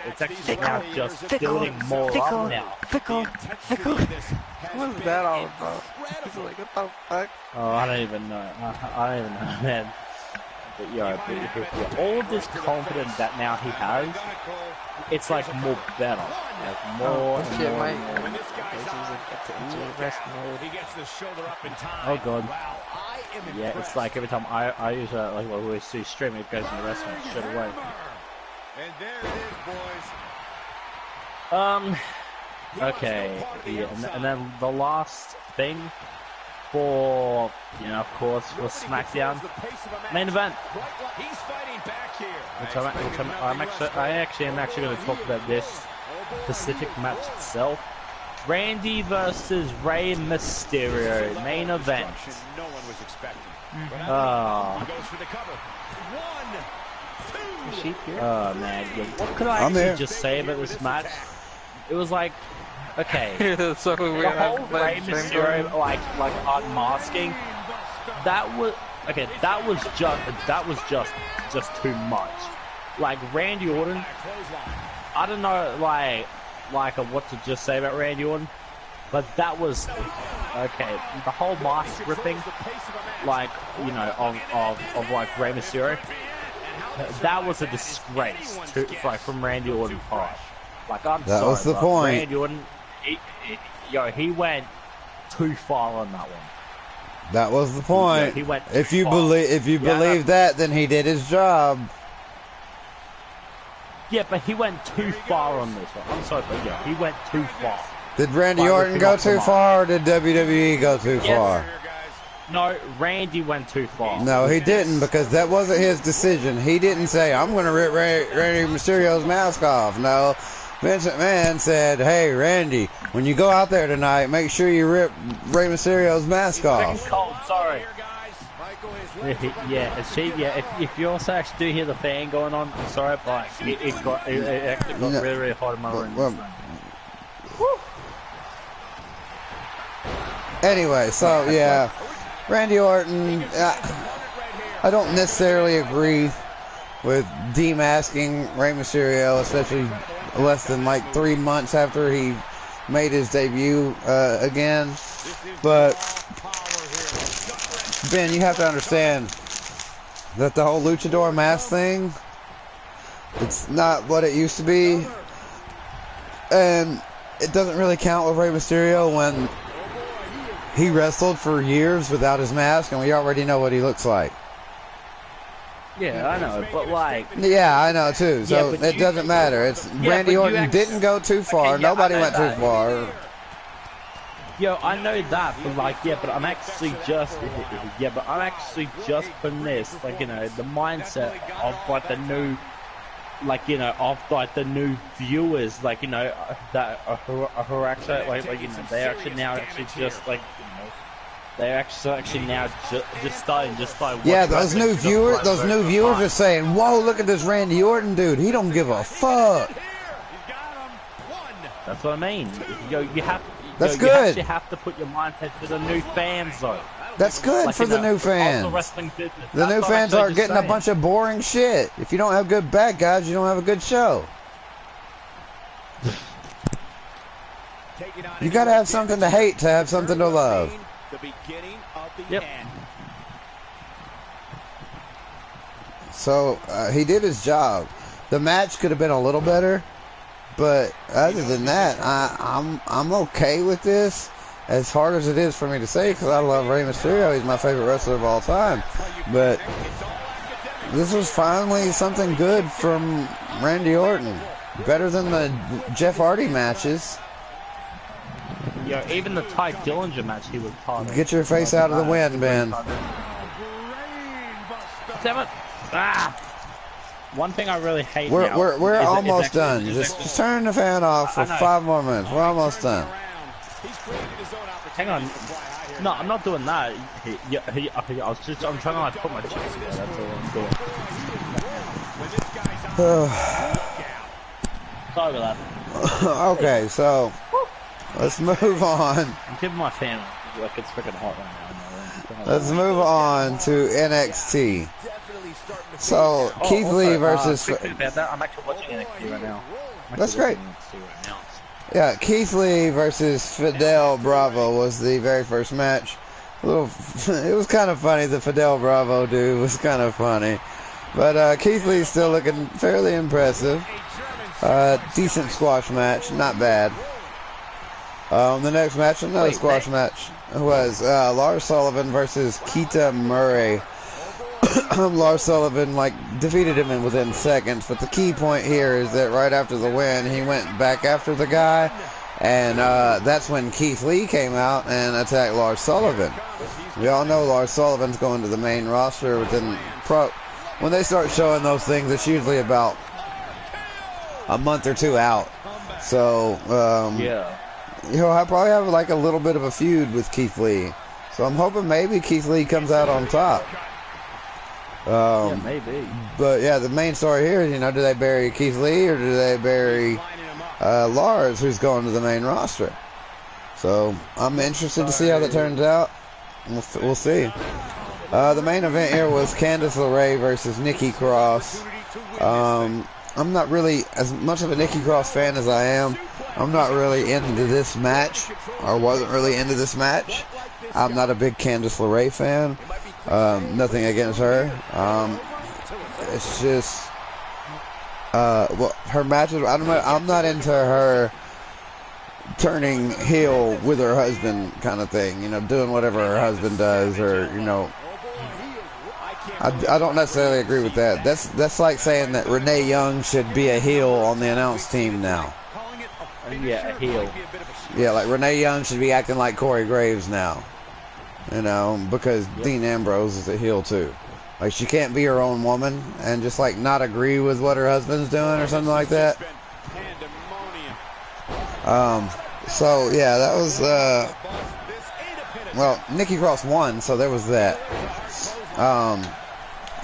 it's actually now just building more up now. Fickle. What's that all about? It's like, what the fuck? Oh, I don't even know. I don't even know, man. all this confidence that now he has, it's like more better, like more. Oh god. Yeah, it's like every time I use like when we see stream, it goes in the restaurant straight away. And there it is, boys. Okay, yeah, and then the last thing for, of course, for SmackDown main event. He's fighting back here. I actually am going to talk about this specific match itself. Randy versus Rey Mysterio main event. No one was expecting. Oh. He goes for the cover. 1, 2. Oh man, what could I actually just say about this match? It was like, okay, so the whole Rey Mysterio like unmasking, that was just too much. Like Randy Orton, I don't know like what to just say about Randy Orton, but that was okay. The whole mask ripping, like of like Rey Mysterio, that was a disgrace from Randy Orton's part. Like I'm that sorry, was the but point. Randy Orton, he went too far on that one. That was the point. Yeah, he went if you believe that, then he did his job. Yeah, but he went too far on this one. I'm sorry, but he went too far. Did Randy Orton go too far, or did WWE go too far? No, Randy went too far. No, he didn't, because that wasn't his decision. He didn't say, I'm going to rip Randy Mysterio's mask off. No, Vince McMahon said, hey, Randy, when you go out there tonight, make sure you rip Rey Mysterio's mask off. Cold, sorry. If you also actually do hear the fan going on, I'm sorry, but it actually got really hot in my room. Anyway, so yeah, Randy Orton, I don't necessarily agree with demasking Rey Mysterio, especially less than like 3 months after he made his debut again. But Ben, you have to understand that the whole luchador mask thing, it's not what it used to be, and it doesn't really count with Rey Mysterio when he wrestled for years without his mask, and we already know what he looks like. Yeah, I know, but like... Yeah, I know too, so it doesn't matter. It's Randy Orton didn't go too far. Nobody went too far. Yo, I know that, but like, but I'm actually just putting this, like, the mindset of like the new, the new viewers, like, that are actually, they actually now just like, they're actually now just starting. Yeah, those new viewers are saying, "Whoa, look at this Randy Orton dude. He don't give a fuck." That's what I mean. You have. That's good. You actually have to put your mindset to the new fans, though. That's good for the new fans. The new fans aren't getting a bunch of boring shit. If you don't have good bad guys, you don't have a good show. You gotta have something to hate to have something to love. The beginning of the Yep. end. So he did his job. The match could have been a little better, but other than that, I'm okay with this. As hard as it is for me to say, because I love Rey Mysterio, he's my favorite wrestler of all time. But this was finally something good from Randy Orton, better than the Jeff Hardy matches. Yeah, even the Ty Dillinger match, he was part of. Get your face out of the wind, Ben. Damn it! Ah! One thing I really hate now. We're almost done. Just turn the fan off for 5 more minutes. We're almost done. Hang on. No, I'm not doing that. I'm trying to put my chips together. That's all I'm doing. Sorry about that. Okay, so let's move on. I'm keeping my fan like it's freaking hot right now. Let's move on to NXT. So Keith Lee versus. I'm actually watching NXT right now. That's great. Yeah, Keith Lee versus Fidel Bravo was the very first match. It was kind of funny. The Fidel Bravo dude was kind of funny. But Keith Lee's still looking fairly impressive. Decent squash match, not bad. The next match, another squash match, was Lars Sullivan versus Keita Murray. Lars Sullivan defeated him within seconds, but the key point here is that right after the win, he went back after the guy, and that's when Keith Lee came out and attacked Lars Sullivan. We all know Lars Sullivan's going to the main roster within when they start showing those things, it's usually about a month or two out. So he'll probably have a little bit of a feud with Keith Lee. So I'm hoping maybe Keith Lee comes out on top. Maybe. But yeah, the main story here is, do they bury Keith Lee or do they bury Lars, who's going to the main roster? So I'm interested to see how that turns out. We'll see. The main event here was Candice LeRae versus Nikki Cross. I'm not really as much of a Nikki Cross fan as I am. I'm not really into this match, or wasn't really into this match. I'm not a big Candice LeRae fan. Nothing against her. It's just, her matches, I'm not into her turning heel with her husband kind of thing, doing whatever her husband does, or, I don't necessarily agree with that. That's like saying that Renee Young should be a heel on the announce team now. Yeah, a heel. Yeah, like Renee Young should be acting like Corey Graves now. Because Dean Ambrose is a heel too. Like, she can't be her own woman and just not agree with what her husband's doing or something like that. So yeah, that was Nikki Cross won, so there was that.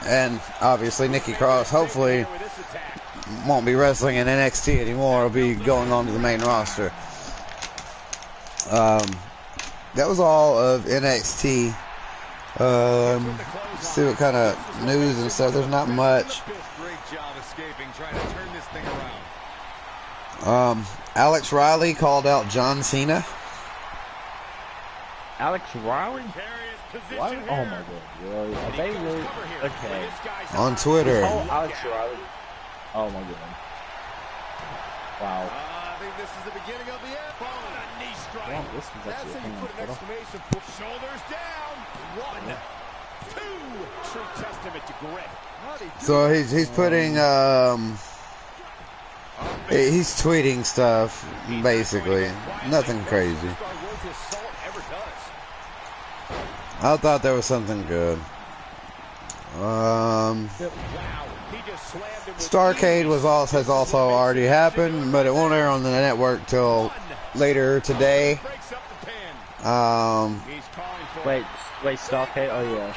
And obviously Nikki Cross hopefully won't be wrestling in NXT anymore. Will be going on to the main roster. That was all of NXT. Let's see what kind of news and stuff. There's not much. Alex Riley called out John Cena. Alex Riley? What? Oh my god, really? Are they really? Okay. On Twitter. Oh, Alex Riley. Oh my god. Wow. I think this is the beginning of the end. A knee strike. Wow, this was actually a thing. Shoulders down. 1, 2. True testament to grit. So he's putting he's tweeting stuff basically. Nothing crazy. I thought there was something good. Starrcade has also already happened, but it won't air on the network till later today. Wait, Starrcade? Oh yeah.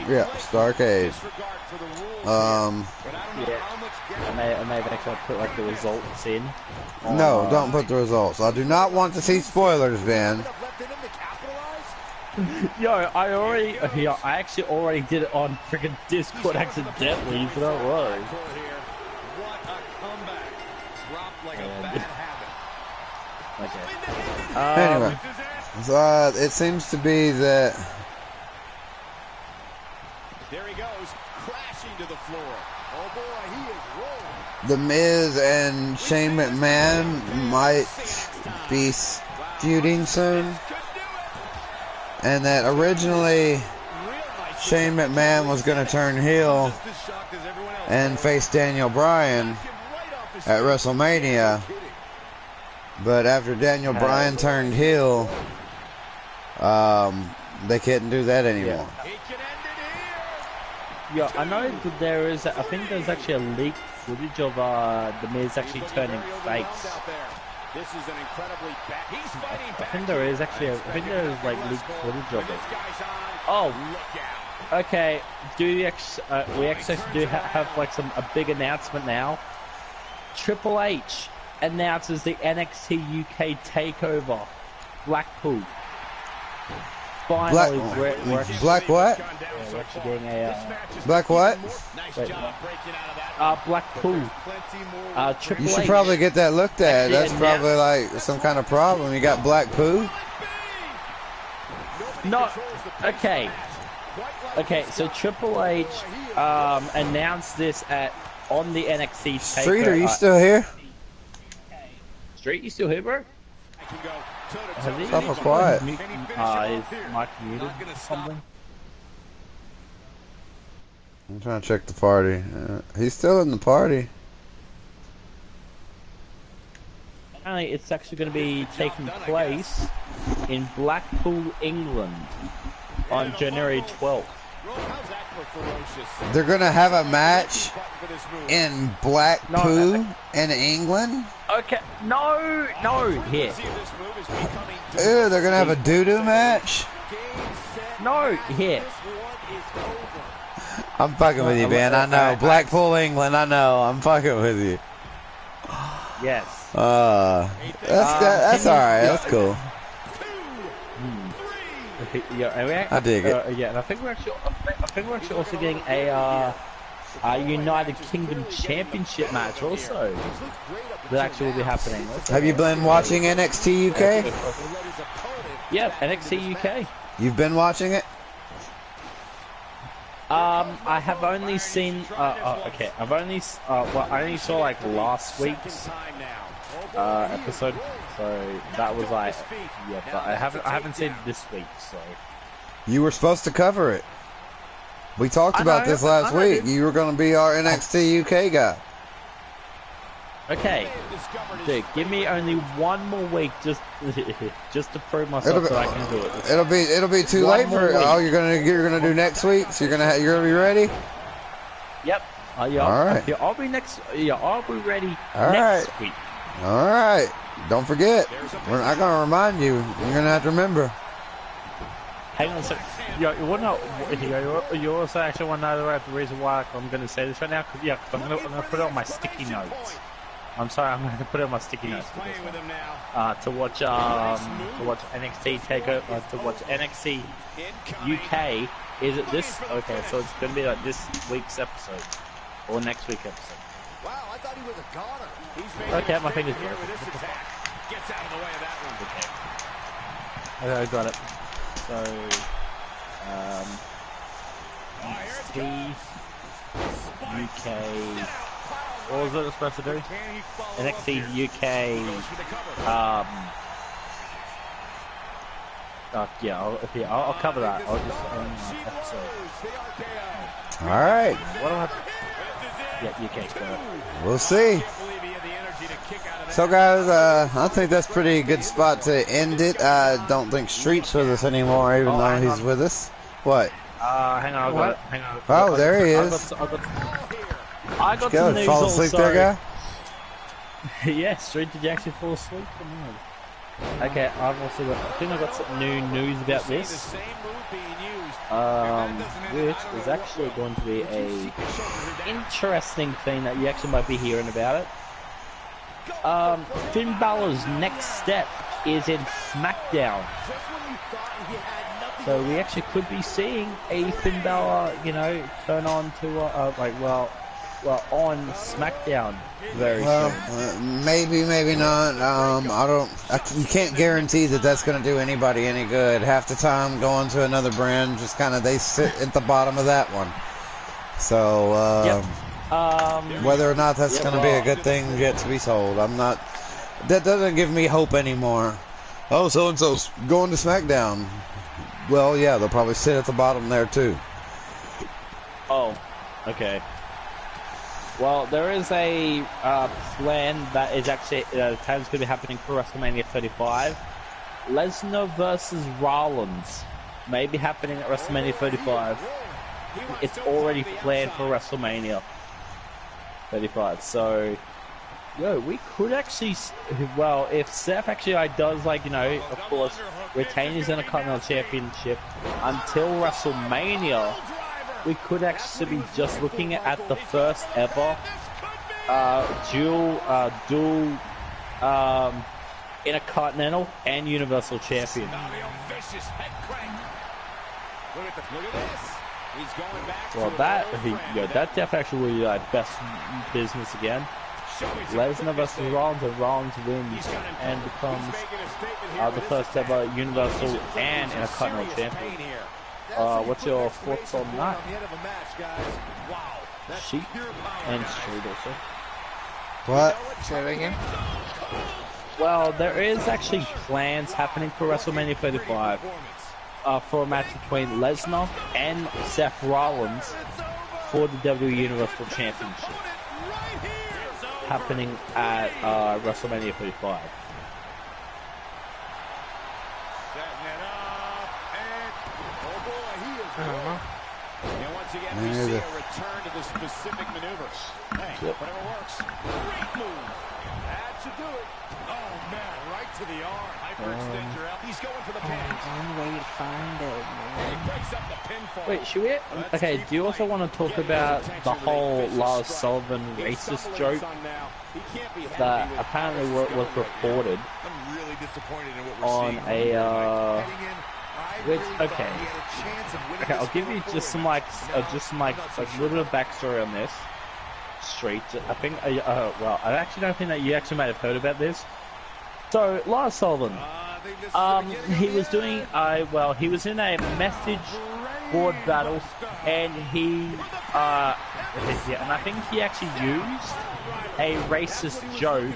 Yeah, Starrcade. Yeah. I may have actually put the results in. No, don't put the results. I do not want to see spoilers, Ben. Yo, I actually already did it on freaking Discord accidentally, so don't worry. Okay. Anyway, so, it seems to be that there he goes, crashing to the floor. Oh boy, he is rolling. The Miz and Shane McMahon might be feuding soon. And that originally Shane McMahon was going to turn heel and face Daniel Bryan at WrestleMania. But after Daniel Bryan turned heel, they couldn't do that anymore. Yeah, I know that there is, I think there's actually a leaked footage of The Miz actually turning face. This is an incredibly he's fighting back. I think there is actually leaked footage of it. Oh, okay. We actually do have a big announcement now. Triple H announces the NXT UK takeover. Blackpool. Finally, Black what? Yeah, we're actually getting a Black what? Wait, Blackpool. Triple You should H. probably get that looked at. That's probably some kind of problem. You got black poo? No, Okay. Okay, so Triple H announced this on the NXT takeover. Street, are you still here? Street, you still here, bro? Stop for quiet. Is Mike muted or something? I'm trying to check the party. He's still in the party. Apparently, it's actually going to be taking place in Blackpool, England, on January 12th. They're gonna have a match in Blackpool in England. Okay, no, here. Ew, they're gonna have a doo-doo match. No, here. I'm fucking with you, man. I know Blackpool, England. I know. I'm fucking with you. Yes. That's all right. That's cool. Yeah, I dig it. Yeah, and I think we're actually also getting a United Kingdom Championship match also. That actually will be happening. Also. Have you been watching NXT UK? Yeah, NXT UK. You've been watching it? I have only seen. Okay, I only saw like last week's episode, so that was like, yeah. But I haven't seen this week, so. You were supposed to cover it. We talked about this last week. You were going to be our NXT UK guy. Okay, dude, give me only one more week just to prove myself that I can do it. It'll be too late for it. Oh, you're gonna do next week. So you're gonna be ready. Yep. Yeah. All right. Yeah, I'll be next. Yeah, I'll be ready All next right. week. All right. Don't forget. We're not gonna remind you. You're gonna have to remember. Hang on a second. You also actually want to know the reason why I'm going to say this right now? Because I'm going to put it on my sticky notes. I'm sorry, I'm going to put it on my sticky notes for this one. To watch NXT Takeover, to watch NXT UK. Is it this? Okay, so it's going to be like this week's episode or next week's episode. Wow, I thought he was a goner. Okay, my fingers broken. Gets out of the way of that one. Okay, I got it. So, NXT UK. What was it supposed to do? NXT UK. Yeah, I'll cover that. I'll just episode. All right. What do I have? Yeah, UK. Got it. We'll see. So guys, I think that's a pretty good spot to end it. I don't think Street's with us anymore, even though he's with us. What? Hang on, I got it. Hang on. Oh, there he is. I got some news fall asleep there, guy? Yeah, Street, did you actually fall asleep? Okay, I think I got some new news about this. Which is actually going to be a interesting thing that you actually might be hearing about it. Finn Balor's next step is in SmackDown. So we actually could be seeing a Finn Balor, turn on to on SmackDown very soon. Maybe not. You can't guarantee that that's going to do anybody any good. Half the time going to another brand, just kind of they sit at the bottom of that one. So, whether or not that's going to be a good thing yet to be told, that doesn't give me hope anymore. Oh, so-and-so's going to SmackDown. Well, yeah, they'll probably sit at the bottom there too. Oh, okay. Well, there is a plan that is actually plans going to be happening for WrestleMania 35. Lesnar versus Rollins may be happening at WrestleMania 35. It's already planned for WrestleMania 35. So, we could actually, if Seth actually does, of course, retain his Intercontinental Championship until WrestleMania, we could actually be just looking at the first ever dual Intercontinental and Universal Champion. Well, that definitely actually will be best business again. Lesnar versus Rollins, and Rollins wins and becomes the first ever Universal and Intercontinental Champion. What's your thoughts on that? Sheep and Street also. What? Say that again? Well, there is actually plans happening for WrestleMania 35 for a match between Lesnar and Seth Rollins for the WWE Universal Championship happening at WrestleMania 35. I don't know. And once again, we see a return to the specific maneuvers. Hey, whatever works. Great move. That should do it. Oh, man, right to the arm. Hyperextend your elbow. He's going for the pin. One way to find it, man. He breaks up the pinfall. Wait, should we? Okay, do you also want to talk about the whole Lars Sullivan racist joke that apparently was reported on a which okay, I'll give you just some like a little bit of backstory on this. Street, I think. Well, I actually don't think that you actually might have heard about this. So Lars Sullivan, he was doing he was in a message board battle, and and I think he actually used a racist joke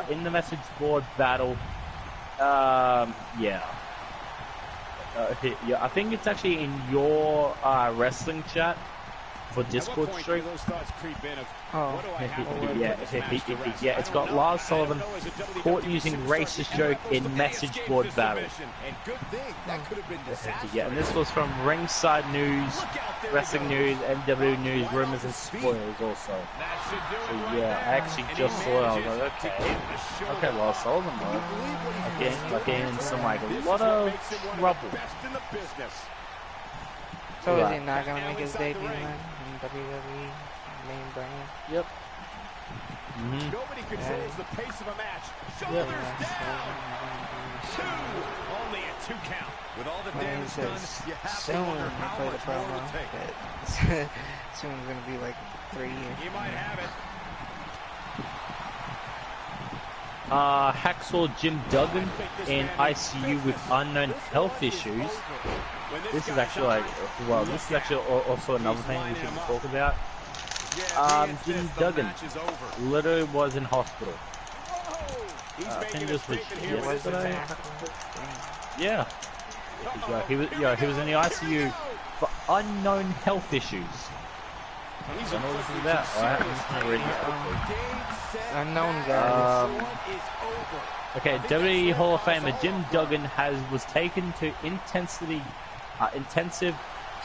in the message board battle. I think it's actually in your wrestling chat for Discord stream. Oh, Yeah, it's got Lars Sullivan caught using racist joke in message board battle. Yeah, and this was from Ringside News, Wrestling News, NW News, Rumors and Spoilers also. So yeah, I actually just saw it. I was like, okay, Lars Sullivan, again, in some like a lot of trouble. so is he not gonna make his debut then in WWE main brand? Yep. Nobody controls the pace of a match. Shoulders down. Only a 2 count. With all the damage done, you have to wonder how much more to take. Soon it's gonna be like 3 years. You might have it. Hacksaw Jim Duggan in ICU with unknown health issues. This is actually also another thing we should talk about. Jim Duggan literally was in hospital. I think this was yesterday. Yeah. He was in the ICU for unknown health issues. I don't know what this is about. Alright, I'm just gonna read it. Unknown guys. Okay, WWE Hall of Famer Jim Duggan was taken to intensive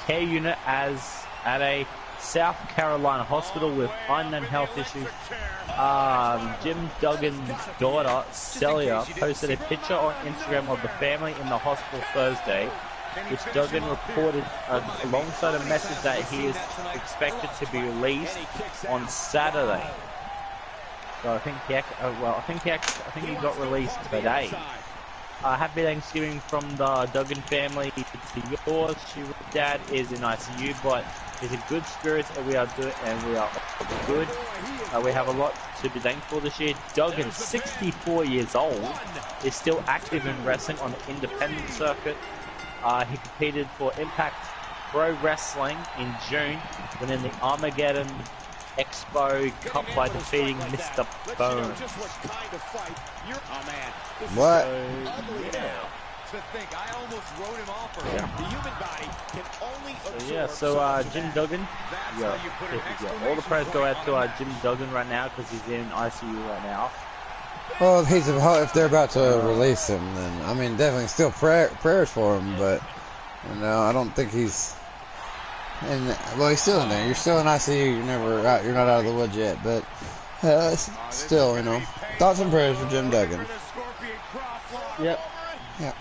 care unit at a South Carolina hospital with unknown health issues. Jim Duggan's daughter, Celia, posted a picture on Instagram of the family in the hospital Thursday, which Duggan reported alongside a message that he is expected to be released on Saturday. So I think he got released today. Happy Thanksgiving from the Duggan family to yours. Your dad is in ICU, but he's in good spirits, and we are good. We have a lot to be thankful this year. Duggan, 64 years old, is still active in wrestling on the independent circuit. He competed for Impact Pro Wrestling in June, winning the Armageddon Expo Cup by defeating Mr. Bones. What? So Jim Duggan, all the prayers go out to Jim Duggan right now because he's in ICU right now. Well, if they're about to release him, then I mean, definitely still prayers for him. But I don't think he's. Well, he's still in there. You're still in ICU. You're never out. You're not out of the woods yet. But still, thoughts and prayers for Jim Duggan. Yep. Yeah.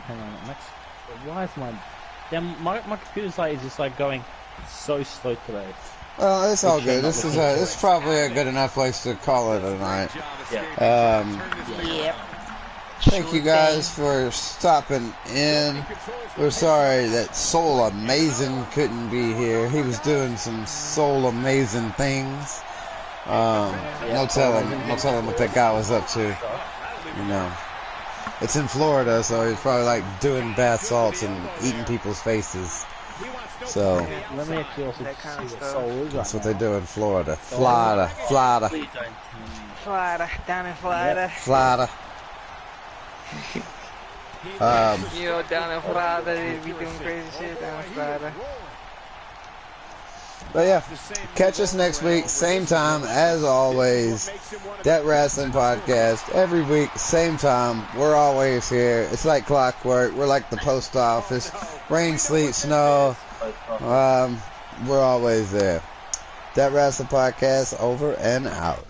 Hang on. Next. Why is my computer's is just going so slow today. Well, it's all good. This is probably a good enough place to call it a night. Yep. Thank you guys for stopping in. We're sorry that Soulamazin couldn't be here. He was doing some soul-amazing things. No telling what that guy was up to. It's in Florida, so he's probably like doing bath salts and eating people's faces. So Let me actually also That kind of see what stuff. Soul is that's right what they do in Florida. Florida. Florida. Please don't tell me. Florida, down in Florida. Florida. You know, down in Florida, they be doing crazy shit down in Florida. But yeah, catch us next week, same time as always. Dat Wrasslin podcast every week, same time. We're always here. It's like clockwork. We're like the post office. Rain, sleet, snow. We're always there. Dat Wrasslin podcast over and out.